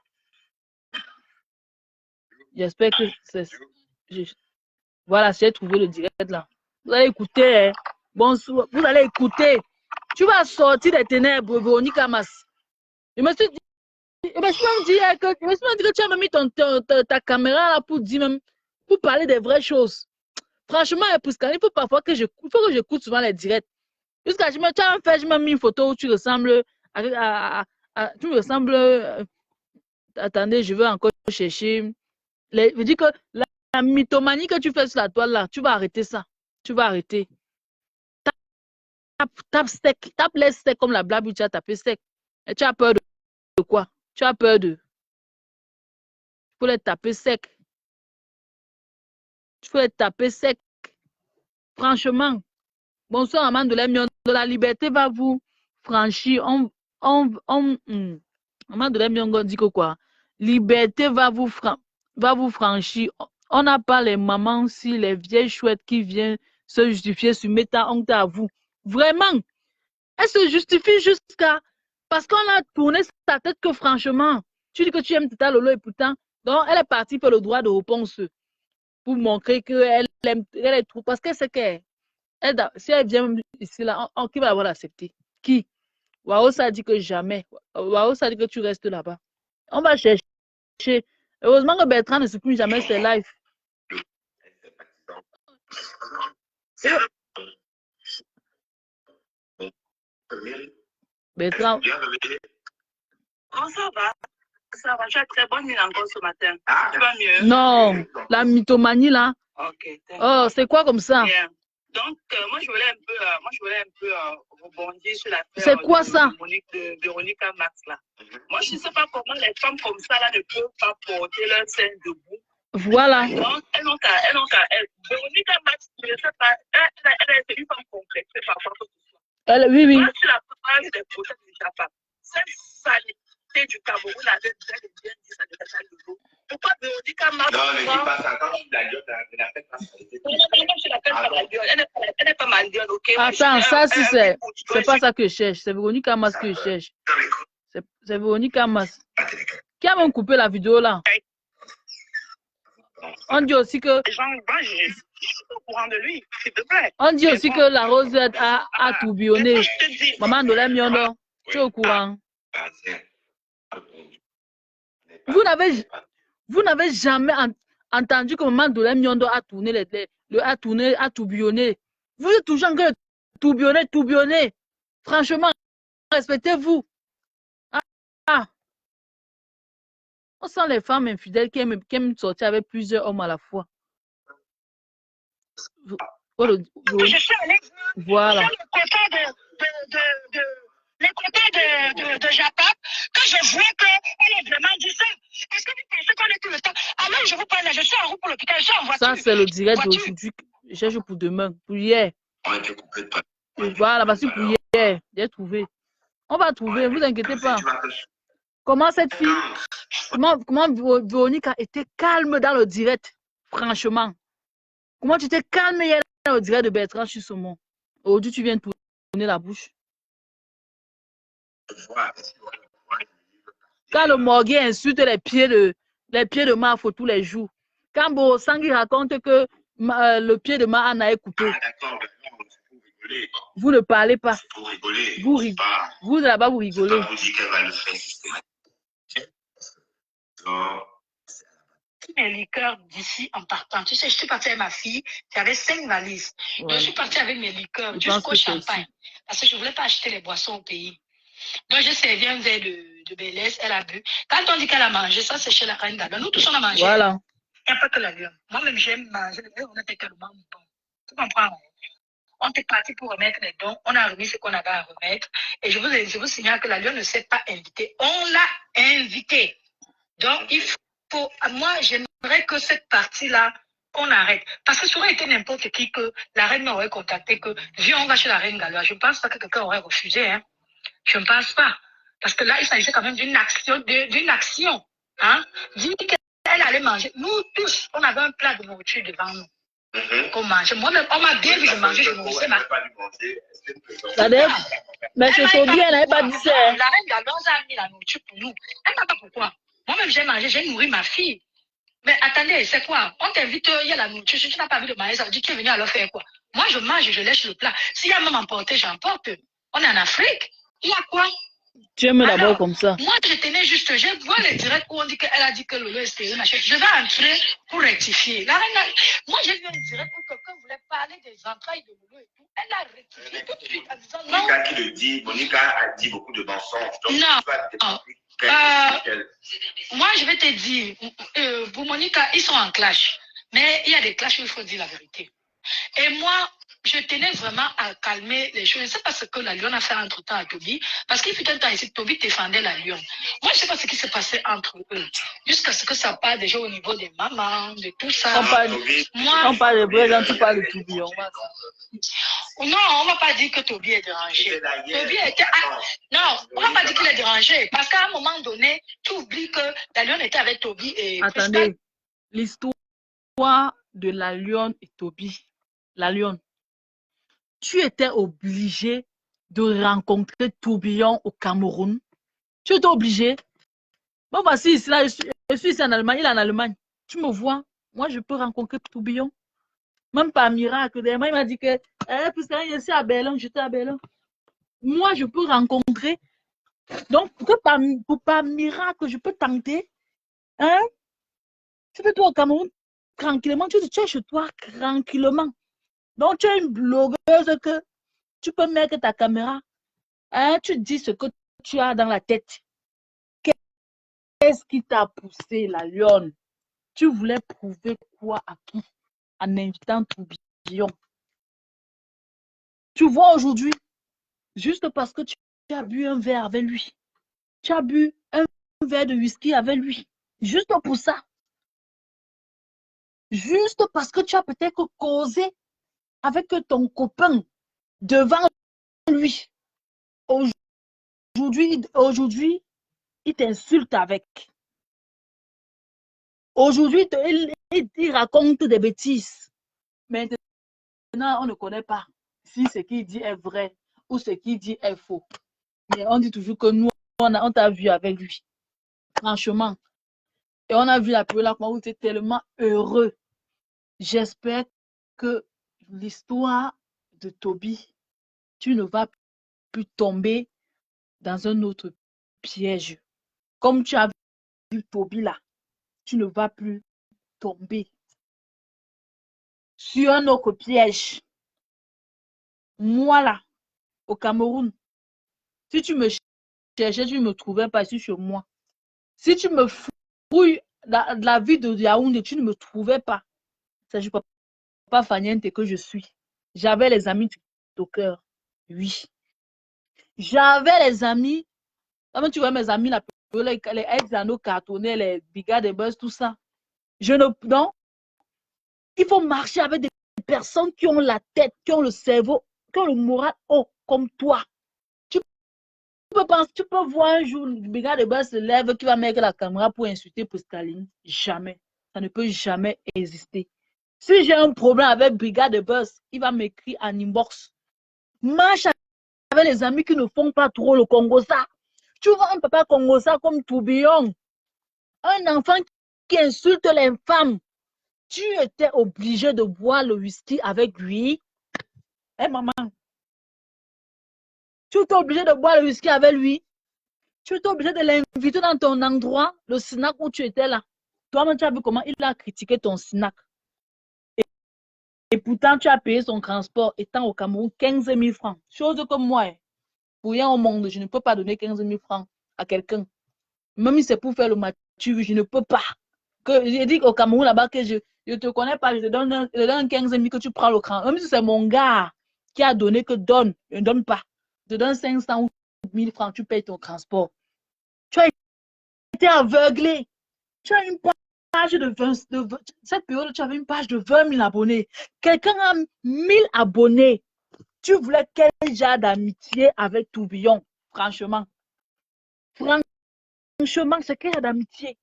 J'espère que c'est... Voilà, j'ai trouvé le direct là. Vous allez écouter. Hein. Bonsoir. Vous allez écouter. Tu vas sortir des ténèbres, Véronique Amas. Je me suis dit, que tu as même mis ta caméra là pour dire même, pour parler des vraies choses. Franchement, il faut parfois que j'écoute souvent les directs. Jusqu'à tu as même mis une photo où tu ressembles tu me ressembles. Attendez, je veux encore chercher. Je dis que la mythomanie que tu fais sur la toile là, tu vas arrêter ça. Tu vas arrêter. Tape les steaks comme la blague, tu as tapé sec. Et tu as peur de quoi? Tu as peur de. Il faut les taper sec. Il faut les taper sec. Franchement. Bonsoir, Amandine de la liberté va vous franchir. Amandine dit que quoi? Liberté va vous franchir. On n'a pas les mamans si les vieilles chouettes qui viennent se justifier sur Meta honte à vous. Vraiment, elle se justifie jusqu'à... Parce qu'on a tourné sa tête que franchement, tu dis que tu aimes Tata Lolo et pourtant, donc elle est partie pour le droit de réponse pour montrer qu'elle est trop... Parce qu'elle sait qu'elle... Si elle vient ici, là, qui va avoir accepté? Qui? Wao, ça dit que jamais. Wao, ça dit que tu restes là-bas. On va chercher. Heureusement que Bertrand ne supprime jamais ses lives. Bertrand. Comment ça va? Ça va, tu as très bonne mine encore ce matin. Tu vas mieux? Non, la mythomanie là. Ok. Oh, c'est quoi comme ça? Yeah. Donc, moi, je voulais un peu rebondir sur l'affaire c'est quoi ça? De Véronica Max, là. Moi, je ne sais pas comment les femmes comme ça, là, ne peuvent pas porter leur scène debout. Voilà. Donc, elles n'ont qu'à... Véronica Max, je ne sais pas, elle est une femme complexée par rapport à tout ça. Oui. Moi, sur la plupart des procès du Japon, cette saleté du Cameroun avait bien dit ça de Tata Lolo. Pourquoi Véronica Max? Non, ne dis pas ça. Quand tu la gueule, tu la fais pas ça. Elle n'est pas mal gueule, ok? Attends, ça, si c'est pas ça que je cherche. C'est Véronica Mas que je cherche. C'est Véronica Mas. Qui a même coupé la vidéo là? On dit aussi que... Je suis au courant de lui, s'il te plaît. On dit aussi que la Rosette a tourbillonné. Maman de l'Emiondo, tu es au courant? Vous n'avez jamais entendu que Maman de l'Emiondo a tourné a tourbillonné. Vous êtes toujours en train de tourbillonner. Franchement, respectez-vous. On sent les femmes infidèles qui aiment sortir avec plusieurs hommes à la fois. Je suis allée voilà. Le côté de Japap, quand je vois qu'elle est vraiment dit ça, est-ce que vous pensez qu'on est tout le temps? Alors, je vous parle là, je suis en route pour l'hôpital, je suis en voiture. Ça, c'est le direct d'aujourd'hui. Je cherche pour demain, pour hier. Voilà, parce que pour hier, j'ai trouvé. On va trouver, ne vous inquiétez pas. Comment cette fille, comment Véronique a été calme dans le direct, franchement. Comment tu t'es calme hier dans le direct de Bertrand Chusomon. Aujourd'hui, tu viens tourner la bouche. Quand le Morguet insulte les pieds de Mafo tous les jours. Quand Borosangui raconte que le pied de Mahana est coupé. Vous ne parlez pas. Vous là-bas, vous rigolez. Mes liqueurs d'ici en partant. Tu sais, je suis partie avec ma fille, j'avais 5 valises. Ouais. Donc, je suis partie avec mes liqueurs jusqu'au champagne. Parce que je ne voulais pas acheter les boissons au pays. Donc, j'ai servi un verre de Bélès, elle a bu. Quand on dit qu'elle a mangé, ça, c'est chez la reine d'Alba. Nous tous, on a mangé. Voilà. Il n'y a pas que la lune. Moi-même, j'aime manger. On était tellement bon. Tu comprends? On était parti pour remettre les dons. On a remis ce qu'on avait à remettre. Et je vous signale que la lune ne s'est pas invitée. On l'a invitée. Donc, il faut... Moi, j'aimerais que cette partie-là, qu'on arrête. Parce que ça aurait été n'importe qui que la reine m'aurait contacté, que viens, on va chez la reine Galois. Je ne pense pas que quelqu'un aurait refusé. Hein. Je ne pense pas. Parce que là, il s'agissait quand même d'une action. Hein. Dit qu'elle allait manger. Nous tous, on avait un plat de nourriture devant nous. qu'on mange. Moi-même, on m'a bien vu, je mangeais, je nourrissais ma... Mais c'est Toby, elle n'avait pas dit ça. La reine d'Alonso a mis la nourriture pour nous. Elle ne sait pas pourquoi. Moi-même, j'ai mangé, j'ai nourri ma fille. Mais attendez, c'est quoi? On t'invite, il y a la nourriture. Si tu n'as pas envie de manger, ça veut dire que tu es venu alors faire quoi? Moi, je mange, je lèche le plat. S'il y a même emporté, j'emporte. On est en Afrique. Il y a quoi? Tu aimes d'abord comme ça. Moi, je tenais juste, je vois les directs où on dit qu'elle a dit que Lolo est stérile, machin. Je vais entrer pour rectifier. La reine, moi, j'ai vu un direct où quelqu'un voulait parler des entrailles de Lolo et tout. Elle a rectifié tout de suite en disant non. Monica qui le dit, Monica a dit beaucoup de mensonges. Donc, non. Moi, je vais te dire, pour Monica, ils sont en clash. Mais il y a des clashs où il faut dire la vérité. Et moi, je tenais vraiment à calmer les choses. C'est pas ce que la Lyon a fait entre-temps à Toby. Parce qu'il fut un temps ici, Toby défendait la Lyon. Moi, je sais pas ce qui s'est passé entre eux. Jusqu'à ce que ça parte déjà au niveau des mamans, de tout ça. On parle de Brésil, tu parles de Tourbillon. Non, on va pas dire que Toby est dérangé. Toby était... non, on va pas dire qu'il est dérangé. Parce qu'à un moment donné, tu oublies que la Lyon était avec Toby et... Attendez, l'histoire de la Lyon et Toby. La Lyon, tu étais obligé de rencontrer Tourbillon au Cameroun. Tu étais obligé. Bon, voici ici, là, je suis ici en Allemagne, il est en Allemagne. Tu me vois, moi, je peux rencontrer Tourbillon. Même par miracle. Il m'a dit que, puisque je suis à Berlin, j'étais à Berlin. Moi, je peux rencontrer. Donc, par miracle, je peux tenter. Hein? Tu fais toi au Cameroun tranquillement, tu es chez toi tranquillement. Donc, tu es une blogueuse que tu peux mettre ta caméra. Hein? Tu dis ce que tu as dans la tête. Qu'est-ce qui t'a poussé, la lionne? Tu voulais prouver quoi à qui? En invitant Tourbillon. Tu vois aujourd'hui, juste parce que tu as bu un verre avec lui, tu as bu un verre de whisky avec lui, juste pour ça. Juste parce que tu as peut-être causé avec ton copain devant lui. Aujourd'hui, il t'insulte avec. Aujourd'hui, il raconte des bêtises. Maintenant, on ne connaît pas si ce qu'il dit est vrai ou ce qu'il dit est faux. Mais on dit toujours que nous, on t'a vu avec lui. Franchement. Et on a vu la première fois où tu es tellement heureux. J'espère que l'histoire de Toby, tu ne vas plus tomber dans un autre piège. Comme tu as vu Toby là, tu ne vas plus tomber sur un autre piège. Moi là, au Cameroun, si tu me cherchais, tu ne me trouvais pas ici chez moi. Si tu me fouilles la vie de Yaoundé, tu ne me trouvais pas. Ça, je ne peux pas Faniente que je suis. J'avais les amis au cœur. Oui. J'avais les amis. Comme tu vois mes amis, les ex-anneaux cartonnés, les brigades de buzz, tout ça. Non. Il faut marcher avec des personnes qui ont la tête, qui ont le cerveau, qui ont le moral haut, comme toi. Tu peux voir un jour, le brigade de buzz se lève, qui va mettre la caméra pour insulter pour Staline. Jamais. Ça ne peut jamais exister. Si j'ai un problème avec brigade de buzz, il va m'écrire en inbox. Marche avec les amis qui ne font pas trop le Congossa. Tu vois un papa Congossa comme Tourbillon, un enfant qui insulte les femmes. Tu étais obligé de boire le whisky avec lui. Eh maman, tu étais obligé de boire le whisky avec lui. Tu étais obligé de l'inviter dans ton endroit, le snack où tu étais là. Toi-même, tu as vu comment il a critiqué ton snack. Et pourtant, tu as payé son transport étant au Cameroun 15 000 francs. Chose que moi, pour rien au monde, je ne peux pas donner 15 000 francs à quelqu'un. Même si c'est pour faire le mature, je ne peux pas. J'ai dit au Cameroun là-bas que je ne te connais pas, je te donne 15 000 que tu prends le cran. Même si c'est mon gars qui a donné que donne, je ne donne pas. Je te donne 500 ou 1000 francs, tu payes ton transport. Tu as été aveuglé. Tu as une page de 20, cette période, tu avais une page de 20 000 abonnés. Quelqu'un a 1000 abonnés. Tu voulais quel genre d'amitié avec Tourbillon? Franchement. Franchement, c'est quel genre d'amitié?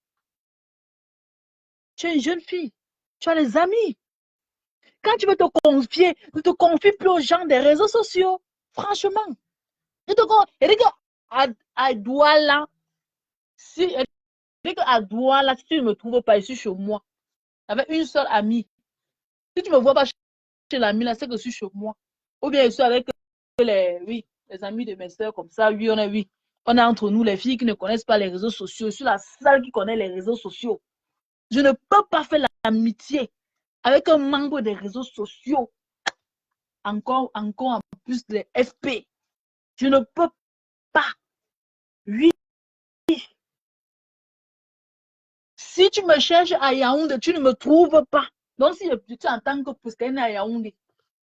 Tu es une jeune fille. Tu as les amis. Quand tu veux te confier, ne te confie plus aux gens des réseaux sociaux. Franchement. Et donc, à Douala, si à Douala, si tu ne me trouves pas ici chez moi, avec une seule amie, si tu ne me vois pas chez l'ami, là, c'est que je suis chez moi. Ou bien je suis avec les amis de mes soeurs comme ça. Oui. On est entre nous, les filles qui ne connaissent pas les réseaux sociaux. Je suis la seule qui connaît les réseaux sociaux. Je ne peux pas faire l'amitié avec un membre des réseaux sociaux. Encore en plus les FP. Je ne peux pas. Oui. Si tu me cherches à Yaoundé, tu ne me trouves pas. Donc, si tu es en tant que Pouskaine à Yaoundé,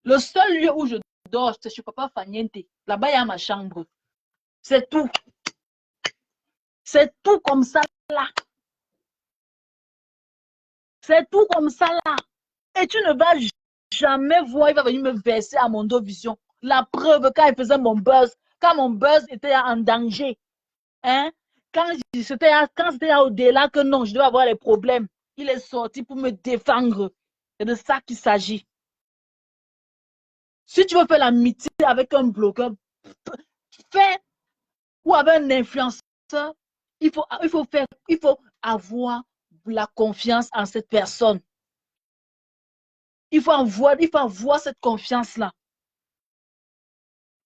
le seul lieu où je dors, c'est chez Papa Faniente. Là-bas, il y a ma chambre. C'est tout. C'est tout comme ça là. C'est tout comme ça là. Et tu ne vas jamais voir, il va venir me verser à mon dos vision. La preuve, quand il faisait mon buzz, quand mon buzz était en danger, hein, quand c'était au-delà que non, je devais avoir les problèmes, il est sorti pour me défendre. C'est de ça qu'il s'agit. Si tu veux faire l'amitié avec un blogueur, fais, ou avec un influenceur, il faut avoir la confiance en cette personne. Il faut avoir cette confiance-là.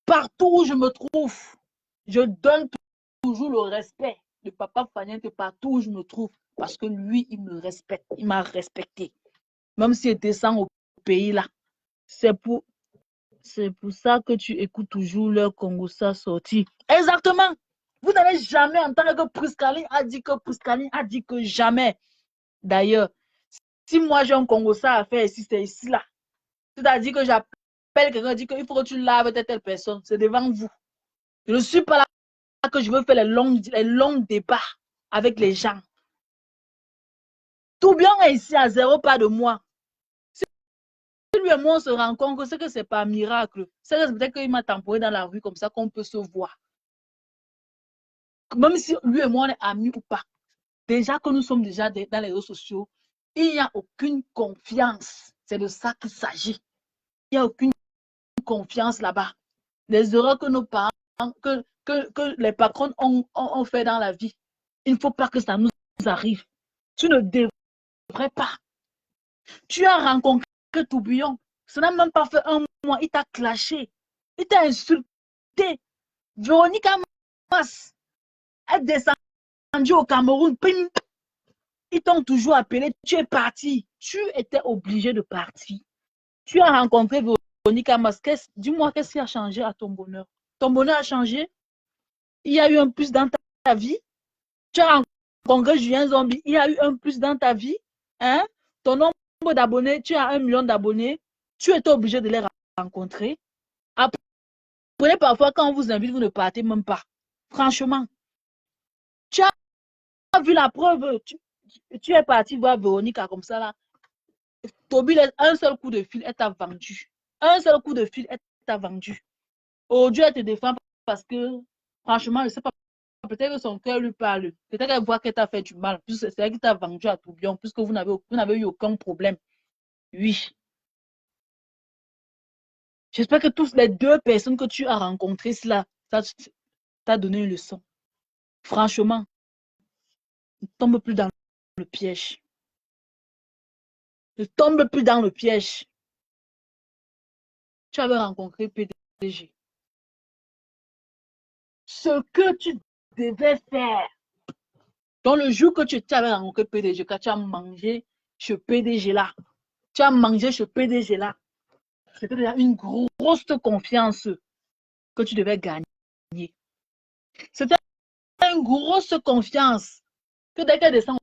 Partout où je me trouve, je donne toujours le respect de Papa Faniente partout où je me trouve. Parce que lui, il me respecte. Il m'a respecté. Même s'il descend au pays là. C'est pour ça que tu écoutes toujours leur Congossa sorti. Exactement. Vous n'allez jamais entendre que Priscaline a dit que jamais. D'ailleurs, si moi j'ai un Congossa à faire ici, c'est ici là. C'est-à-dire que j'appelle quelqu'un, dit qu'il faut que tu laves telle personne. C'est devant vous. Je ne suis pas là que je veux faire les longs débats avec les gens. Tout bien est ici à 0 pas de moi. Si lui et moi on se rencontre, c'est que c'est pas un miracle. C'est peut-être qu'il m'a temporé dans la rue comme ça qu'on peut se voir. Même si lui et moi on est amis ou pas. Déjà que nous sommes déjà dans les réseaux sociaux, il n'y a aucune confiance. C'est de ça qu'il s'agit. Il n'y a aucune confiance là-bas. Les erreurs que nos parents, que les patrons ont fait dans la vie, il ne faut pas que ça nous arrive. Tu ne devrais pas. Tu as rencontré Tourbillon. Ça n'a même pas fait un mois. Il t'a clashé. Il t'a insulté. Véronique Amas est descendue au Cameroun. Pim. Ils t'ont toujours appelé. Tu es parti. Tu étais obligé de partir. Tu as rencontré Véronique Amas. Dis-moi, qu'est-ce qui a changé à ton bonheur? Ton bonheur a changé? Il y a eu un plus dans ta vie? Tu as rencontré Julien Zombie. Il y a eu un plus dans ta vie? Hein? Ton nombre d'abonnés, tu as 1 million d'abonnés. Tu étais obligé de les rencontrer. Après, parfois, quand on vous invite, vous ne partez même pas. Franchement. Tu as vu la preuve. Tu es parti voir Véronique comme ça là. Toby, un seul coup de fil, elle t'a vendu. Un seul coup de fil, elle t'a vendu. Aujourd'hui, elle te défend parce que, franchement, je ne sais pas, peut-être que son cœur lui parle. Peut-être qu'elle voit qu'elle t'a fait du mal. C'est elle qui t'a vendu à Tourbillon, puisque vous n'avez eu aucun problème. Oui. J'espère que tous les 2 personnes que tu as rencontrées, cela t'a donné une leçon. Franchement, ne tombe plus dans le piège. Ne tombe plus dans le piège. Tu avais rencontré PDG. Ce que tu devais faire. Dans le jour que tu avais rencontré PDG, quand tu as mangé ce PDG là, c'était déjà une grosse confiance que tu devais gagner. C'était une grosse confiance que dès qu'elle descend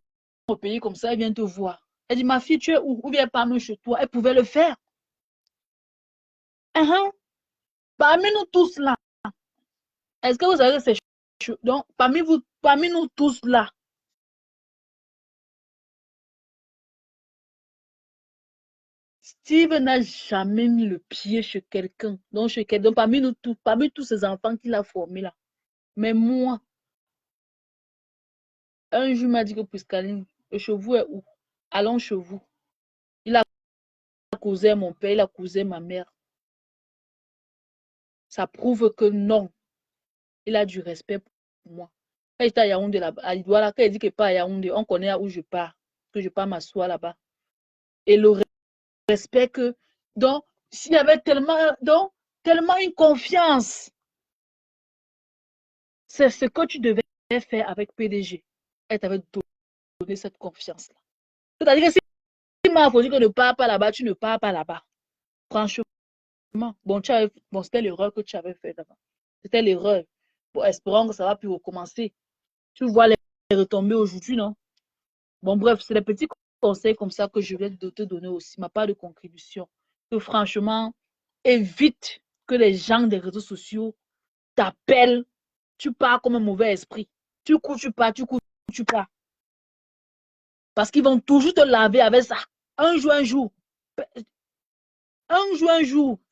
au pays comme ça, elle vient te voir. Elle dit, ma fille, tu es où? Ou bien parle chez toi. Elle pouvait le faire. Parmi nous tous là, est-ce que vous savez que c'est chaud? Donc, parmi nous tous là, Steve n'a jamais mis le pied chez quelqu'un. Donc, parmi nous tous, parmi tous ces enfants qu'il a formés là. Mais moi, un jour, il m'a dit que Priscaline, le chez vous est où? Allons chez vous. Il a causé mon père, il a causé ma mère. Ça prouve que non, il a du respect pour moi. Quand j'étais à Yaoundé, là-bas, à Idouala, quand il dit que pas à Yaoundé, on connaît où je pars, que je pars m'asseoir là-bas. Et le respect que, donc, s'il y avait tellement une confiance, c'est ce que tu devais faire avec PDG. Elle t'avait donné cette confiance-là. C'est-à-dire que si tu m'as dit que ne pars pas là-bas, tu ne pars pas là-bas. Franchement, bon, c'était l'erreur que tu avais faite là-bas. C'était l'erreur. Bon, espérons que ça va plus recommencer. Tu vois les retombées aujourd'hui, non? Bon, bref, c'est des petits conseils comme ça que je vais te donner aussi, ma part de contribution. Que franchement, évite que les gens des réseaux sociaux t'appellent. Tu pars comme un mauvais esprit. Tu cours, tu pars, tu cours, tu pars. Parce qu'ils vont toujours te laver avec ça. Un jour,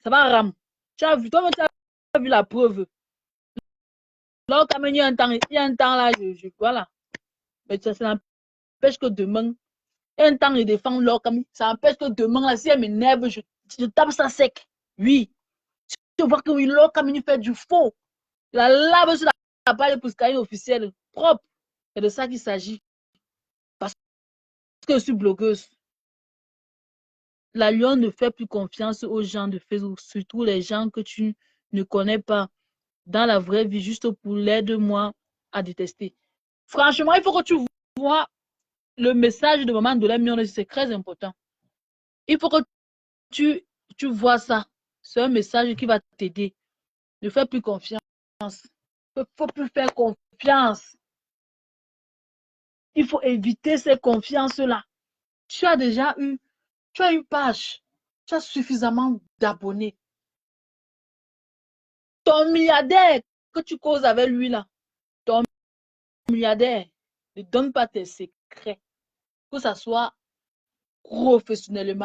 ça va rame. Tu as vu, toi-même, tu as vu la preuve. Là, quand même, il y a un temps là, voilà. Mais ça n'empêche que demain, un temps, il défend l'or comme ça empêche que demain, là, si elle m'énerve, je tape ça sec. Oui. Tu vois que oui, l'or comme il fait du faux. La lave sur la balle pour scanner officielle propre. C'est de ça qu'il s'agit. Parce que je suis blogueuse. La Lyon ne fait plus confiance aux gens de Facebook, surtout les gens que tu ne connais pas dans la vraie vie, juste pour l'aide-moi à détester. Franchement, il faut que tu vois le message de maman de la mienne, c'est très important. Il faut que tu vois ça. C'est un message qui va t'aider. Ne fais plus confiance. Il ne faut plus faire confiance. Il faut éviter ces confiances-là. Tu as déjà eu, tu as une page. Tu as suffisamment d'abonnés. Ton milliardaire que tu causes avec lui là, ton milliardaire, ne donne pas tes secrets. Que ça soit professionnellement,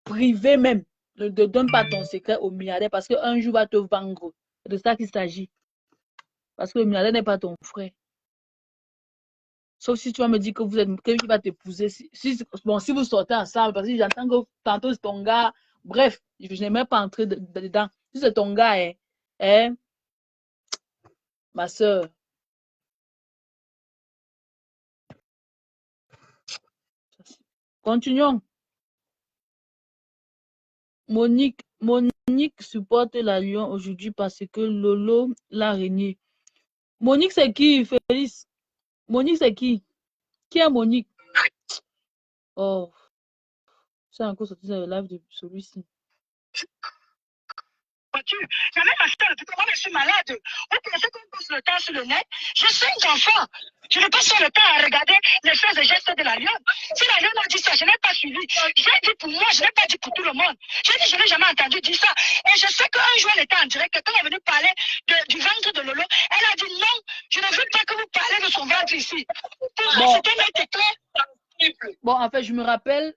privé même. Ne donne pas ton secret au milliardaire parce qu'un jour va te vendre. C'est de ça qu'il s'agit. Parce que le milliardaire n'est pas ton frère. Sauf si tu vas me dire que qu'il va t'épouser. Bon, si vous sortez ensemble, parce que j'entends que tantôt c'est ton gars. Bref, je n'aimerais pas entrer dedans. Si c'est ton gars, ma soeur. Continuons. Monique supporte la Lyon aujourd'hui parce que Lolo l'a régné. Monique, c'est qui, Félix? Monique, c'est qui? Qui est Monique? Oh, c'est encore sorti dans le live de celui-ci. J'avais ma soeur, depuis que moi je suis malade. Vous pensez qu'on passe le temps sur le net? J'ai 5 enfants. Je ne passe pas le temps à regarder les choses et gestes de la Lyon. Si la Lyon a dit ça, je n'ai pas suivi. J'ai dit pour moi, je n'ai pas dit pour tout le monde. J'ai dit, je n'ai jamais entendu dire ça. Et je sais qu'un jour, elle était en direct. Quand elle est venue parler du ventre de Lolo, elle a dit non, je ne veux pas que vous parlez de son ventre ici. Pour moi, c'était net clair. Bon, en fait, je me rappelle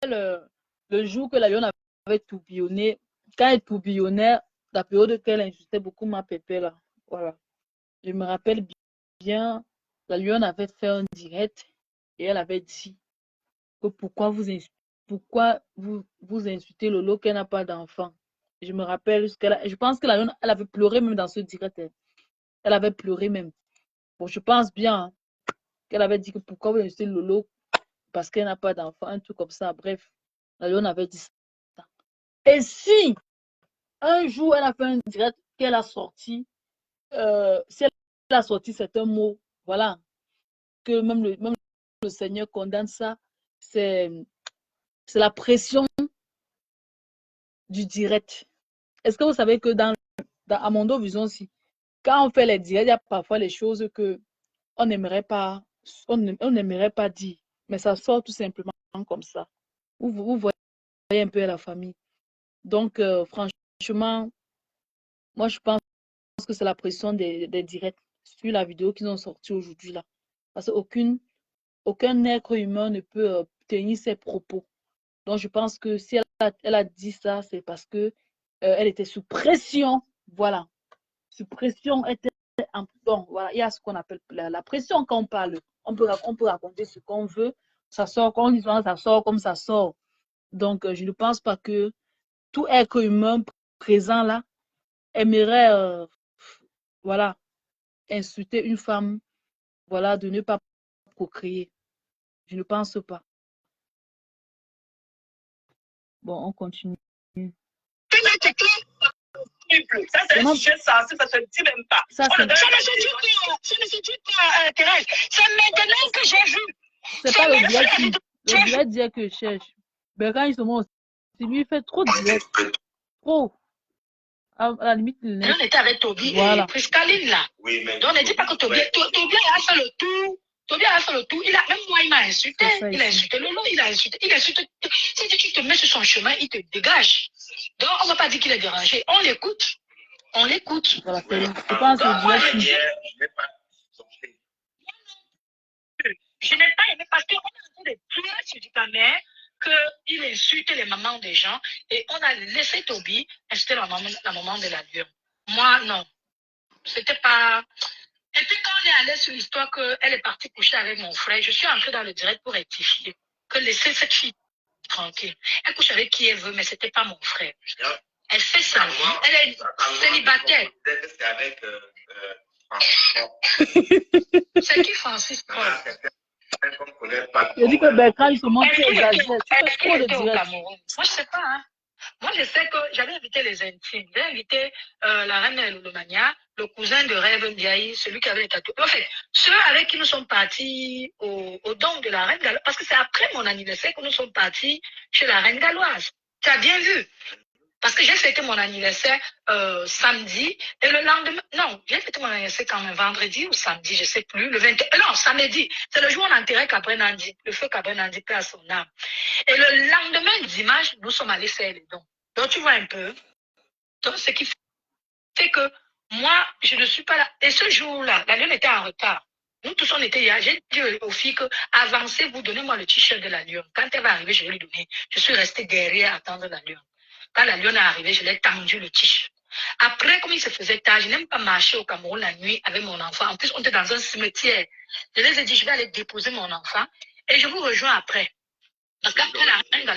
le jour que la Lyon avait tourbillonné. Quand elle tourbillonnait, la période qu'elle insultait beaucoup ma pépé là. Voilà. Je me rappelle bien, la Lyon avait fait un direct et elle avait dit que pourquoi vous insultez Lolo qu'elle n'a pas d'enfant. Je me rappelle, je pense que la Lyon, elle avait pleuré même dans ce direct. Elle avait pleuré même. Bon, je pense bien qu'elle avait dit que pourquoi vous insultez Lolo parce qu'elle n'a pas d'enfant, un truc comme ça. Bref, la Lyon avait dit ça. Et si un jour elle a fait un direct qu'elle a sorti, si elle a sorti certains mots, voilà, que même le Seigneur condamne ça, c'est la pression du direct. Est-ce que vous savez que dans Amondo Vision aussi, quand on fait les directs, il y a parfois les choses que on n'aimerait pas dire, mais ça sort tout simplement comme ça. Vous voyez un peu la famille. Donc, franchement, moi, je pense que c'est la pression des directs sur la vidéo qu'ils ont sorti aujourd'hui là. Parce qu'aucun être humain ne peut tenir ses propos. Donc, je pense que si elle a dit ça, c'est parce que elle était sous pression. Voilà. Sous pression, bon, voilà, il y a ce qu'on appelle la pression quand on parle. On peut raconter ce qu'on veut. Ça sort, quand on dit ça sort comme ça sort. Donc, je ne pense pas que tout être humain présent là aimerait, voilà, insulter une femme, voilà, de ne pas procréer. Je ne pense pas. Bon, on continue. Ça, c'est un sujet sensible, ça ne se dit même pas. Ça, Ça ne se dit pas, Thérèse. C'est maintenant que j'ai vu. C'est pas le direct qui. Le direct dit que je cherche. Mais quand il se montre, lui, il fait trop de direct. Trop. À la limite, on était avec Toby voilà. Et Priscaline là. Oui, mais donc, ne dis pas que Toby a fait le tour. Toby a fait le tour. Même moi, il m'a insulté. Il a insulté Lolo, il a insulté. Si tu te mets sur son chemin, il te dégage. Donc, on ne va pas dire qu'il est dérangé. On l'écoute. On l'écoute. Voilà, je pense que je n'ai pas aimé parce qu'on est en train de dire sur du caméra qu'il insulte les mamans des gens et on a laissé Toby insulter la maman de la Lyon. Moi, non. C'était pas. Et puis quand on est allé sur l'histoire qu'elle est partie coucher avec mon frère, je suis entrée dans le direct pour rectifier. Que laisser cette fille tranquille. Elle couche avec qui elle veut, mais c'était pas mon frère. Elle fait sa vie. Elle est célibataire. C'est avec c'est qui Francis Paul? Je dis que Bertrand, il se montre exagéré. Tu fais trop de direct. Moi, je sais pas. Hein. Moi, je sais que j'avais invité les intimes. J'ai invité la reine de l'Olomania, le cousin de Rêve Ndiaye, celui qui avait les tatouages. En fait, ceux avec qui nous sommes partis au don de la reine galloise. Parce que c'est après mon anniversaire que nous sommes partis chez la reine galloise. Tu as bien vu. Parce que j'ai fêté mon anniversaire samedi et le lendemain, non, j'ai fêté mon anniversaire quand même vendredi ou samedi, je ne sais plus, le 21, non, samedi, c'est le jour où on enterrait Cabrin Nandi, le feu Cabrin Nandi, paix à son âme. Et le lendemain, dimanche, nous sommes allés faire les dons. Donc tu vois un peu, donc ce qui fait que moi, je ne suis pas là. Et ce jour-là, la Lyon était en retard. Nous tous, on était là. J'ai dit aux filles que avancez-vous, donnez-moi le t-shirt de la Lyon. Quand elle va arriver, je vais lui donner. Je suis restée derrière à attendre la Lyon. Quand la Lyon est arrivée, je l'ai tendu le t-shirt. Après, comme il se faisait tard, je n'aime pas marcher au Cameroun la nuit avec mon enfant. En plus, on était dans un cimetière. Je les ai dit, je vais aller déposer mon enfant et je vous rejoins après. Parce qu'après la reine,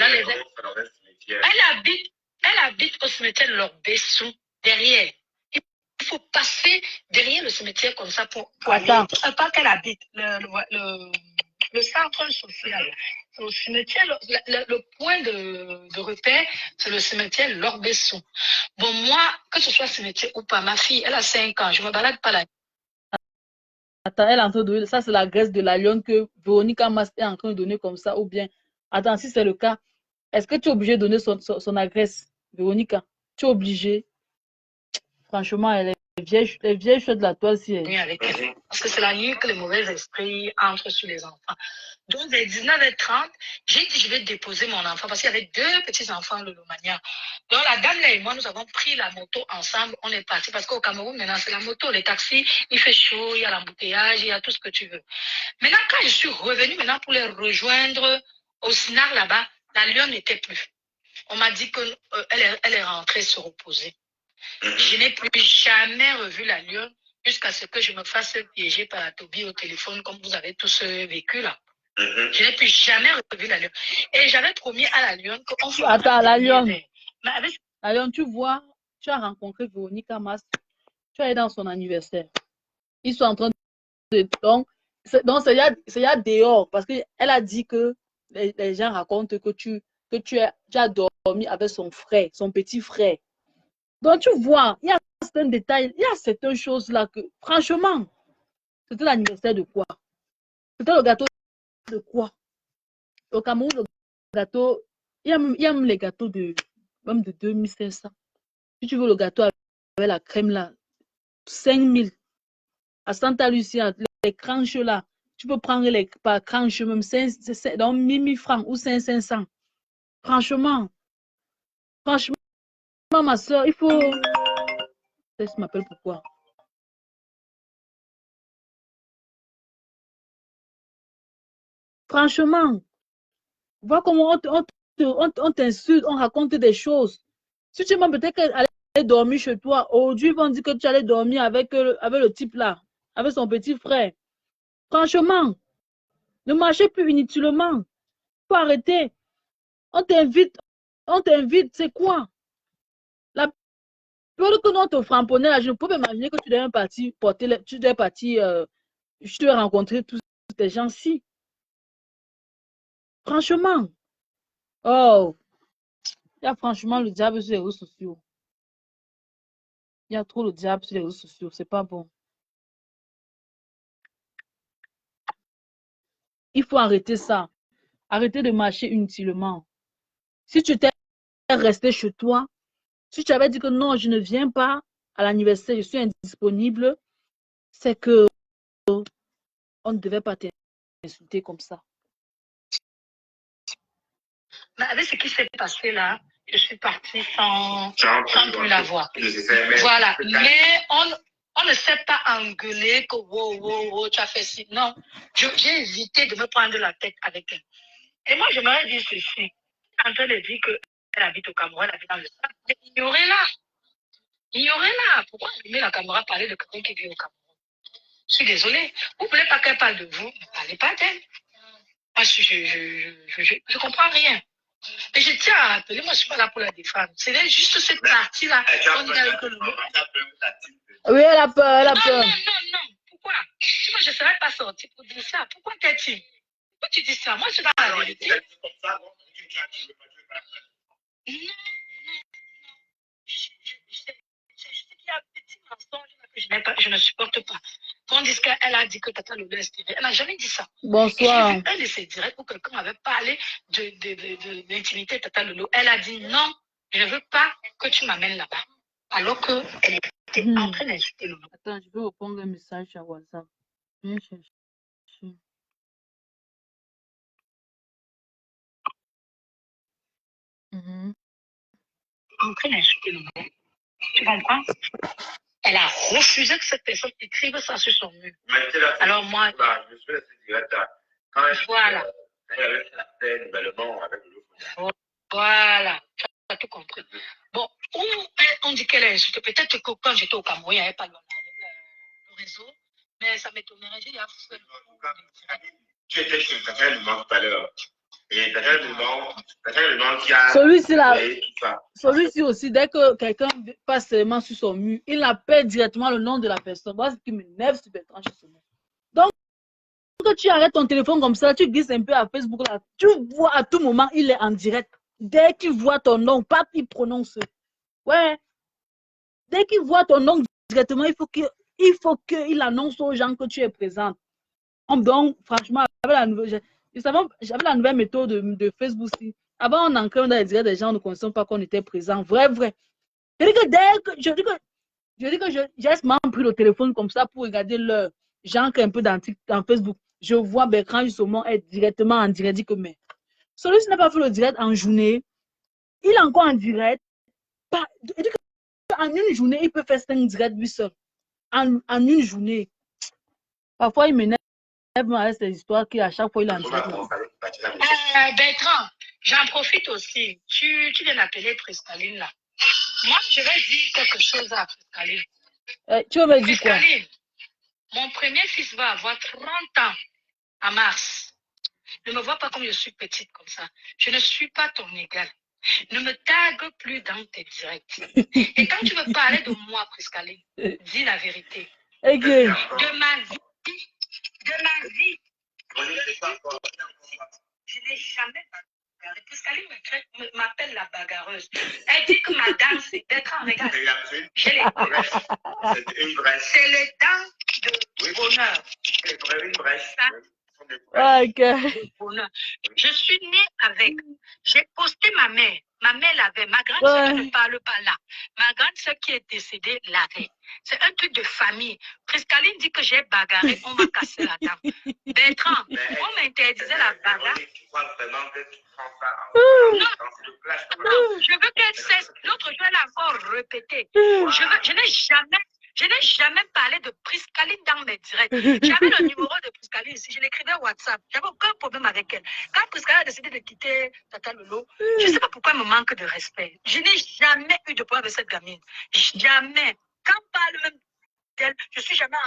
elle habite au cimetière de Lorbessou, derrière. Il faut passer derrière le cimetière comme ça pour aller. Pas qu'elle habite, le centre social. Au cimetière, le point de repère, c'est le cimetière Lorbessou. Bon, moi, que ce soit cimetière ou pas, ma fille, elle a 5 ans, je ne me balade pas là. Attends, elle est en train de donner, ça c'est la graisse de la lionne que Véronique Amas est en train de donner comme ça, ou bien, attends, si c'est le cas, est-ce que tu es obligé de donner son agresse, Véronica? Tu es obligé? Franchement, elle est vieille chouette de la toile si elle. Oui, avec elle. Parce que c'est la nuit que les mauvais esprits entrent sur les enfants. Donc, vers 19h30, j'ai dit je vais déposer mon enfant parce qu'il y avait 2 petits-enfants de Lomania. Donc, la dame là et moi, nous avons pris la moto ensemble. On est partis parce qu'au Cameroun, maintenant, c'est la moto, les taxis. Il fait chaud, il y a l'embouteillage, il y a tout ce que tu veux. Maintenant, quand je suis revenue maintenant pour les rejoindre au Sinar là-bas, la lionne n'était plus. On m'a dit qu'elle est rentrée se reposer. Je n'ai plus jamais revu la lionne jusqu'à ce que je me fasse piéger par la Toby au téléphone, comme vous avez tous vécu là. Je n'ai plus jamais revu la lionne. Et j'avais promis à la lionne qu'on ferait. Attends, la lionne. La lionne, tu vois, tu as rencontré Véronique Amas, tu es dans son anniversaire. Ils sont en train de. Donc c'est là dehors, parce qu'elle a dit que les gens racontent que tu as dormi avec son frère, son petit frère. Donc, tu vois, il y a certains détails, il y a certaines choses là que, franchement, c'était l'anniversaire de quoi? C'était le gâteau de quoi? Au Cameroun, le gâteau, il y a même les gâteaux même de 2500. Si tu veux le gâteau avec la crème là, 5000. À Santa Lucia, les cranches là, tu peux prendre les par cranche même 5, donc 1000 francs ou 500. Franchement, ma soeur, il faut. Je m'appelle pourquoi? Franchement, vois comment on t'insulte, on raconte des choses. Si tu m'as peut-être aller dormir chez toi, aujourd'hui, ils vont dire que tu allais dormir avec le type là, avec son petit frère. Franchement, ne marchez plus inutilement. Il faut arrêter. On t'invite, c'est quoi? La peur que nous te frapponnait là, je ne peux pas imaginer que tu devais partir porter, tu devais partir, je devais rencontrer tous ces gens-ci. Franchement, oh, il y a franchement le diable sur les réseaux sociaux. Il y a trop le diable sur les réseaux sociaux, c'est pas bon. Il faut arrêter ça. Arrêter de marcher inutilement. Si tu étais resté chez toi, si tu avais dit que non, je ne viens pas à l'anniversaire, je suis indisponible, c'est que on ne devait pas t'insulter comme ça. Mais avec ce qui s'est passé là, je suis partie sans plus la voir. Voilà. Mais on ne s'est pas engueulé que wow, tu as fait ci. Non. J'ai évité de me prendre la tête avec elle. Et moi, je m'aurais dit ceci. Elle est en train de dire qu'elle habite au Cameroun, elle habite dans le stade. Ignorez-la. Pourquoi allumer la caméra parler de quelqu'un qui vit au Cameroun? Je suis désolée. Vous ne voulez pas qu'elle parle de vous, ne parlez pas d'elle. Moi, je comprends rien. Et je tiens à rappeler, moi, je ne suis pas là pour la défendre. C'est juste cette partie-là. Oui, elle a peur, Non. Pourquoi? Moi, je ne serais pas sortie pour dire ça. Pourquoi t'es-tu? Pourquoi tu dis ça? Moi, je suis dans la vérité. Non. Il y a un petit mensonge que je ne supporte pas. Tandis qu'elle a dit que Tata Lolo est stérile. Elle n'a jamais dit ça. Bonsoir. J'ai vu un de ses directs où quelqu'un avait parlé de l'intimité de Tata Lolo. Elle a dit non, je ne veux pas que tu m'amènes là-bas. Alors qu'elle était en train d'insulter Lolo. Attends, je vais répondre un message à WhatsApp. Viens chercher. En train d'insulter Lolo. Tu comprends? Elle a refusé que cette personne écrive ça sur son mur. Alors moi, voilà. Voilà, tu as tout compris. Bon, on dit qu'elle est insultée. Peut-être que quand j'étais au Cameroun, il n'y avait pas le réseau, mais ça m'étonnerait. J'ai fait tu étais chez Tata Lulu tout à l'heure. Et Tata Lulu qui a... Celui-ci aussi, dès que quelqu'un passe seulement sur son mur, il appelle directement le nom de la personne. Voilà ce qui m'énerve sur Bertrand justement. Donc, quand tu arrêtes ton téléphone comme ça, tu glisses un peu à Facebook, là, tu vois à tout moment, il est en direct. Dès qu'il voit ton nom, pas il prononce. Ouais. Dès qu'il voit ton nom directement, il faut qu'il annonce aux gens que tu es présent. Donc, franchement, j'avais la nouvelle méthode de Facebook aussi. Avant, on ancrait dans les directs des gens, ne connaissaient pas qu'on était présent. Vrai. Je dis que j'ai seulement pris le téléphone comme ça pour regarder l'heure. J'ancre un peu dans Facebook. Je vois Bertrand justement être directement en direct. Dit que mais celui-ci n'a pas fait le direct en journée. Il est encore en direct. Il dit qu'en une journée, il peut faire 5 directs lui seul. En une journée. Parfois, il m'énerve avec ces histoires qu'à chaque fois, il a en direct. Bertrand, j'en profite aussi. Tu viens d'appeler Priscaline là. Moi, je vais dire quelque chose à Priscaline. Tu veux me dire quoi? Mon premier fils va avoir 30 ans en mars. Ne me vois pas comme je suis petite comme ça. Je ne suis pas ton égal. Ne me tague plus dans tes directs. Et quand tu veux parler de moi, Priscaline, dis la vérité. Okay. De ma vie. Je n'ai jamais bagarré. Priscaline m'appelle la bagarreuse. Elle dit que ma dame, c'est d'être en regard. J'ai les brèches. C'est les dents de bonheur. Une brèche. Okay. Je suis née avec. J'ai posté ma mère. Ma mère l'avait. Ma grande soeur ne parle pas là. Ma grande soeur qui est décédée l'avait. C'est un truc de famille. Priscaline dit que j'ai bagarré. On m'a cassé la dent. Bertrand, on m'interdisait la bagarre. Non, je veux qu'elle cesse. L'autre jour, elle a encore répété. Je n'ai jamais parlé de Priscaline dans mes directs. J'avais le numéro de Priscaline ici. Je l'écrivais WhatsApp. J'avais aucun problème avec elle. Quand Priscaline a décidé de quitter Tata Lolo, je ne sais pas pourquoi elle me manque de respect. Je n'ai jamais eu de problème avec cette gamine. Jamais. Quand on parle même d'elle, je suis jamais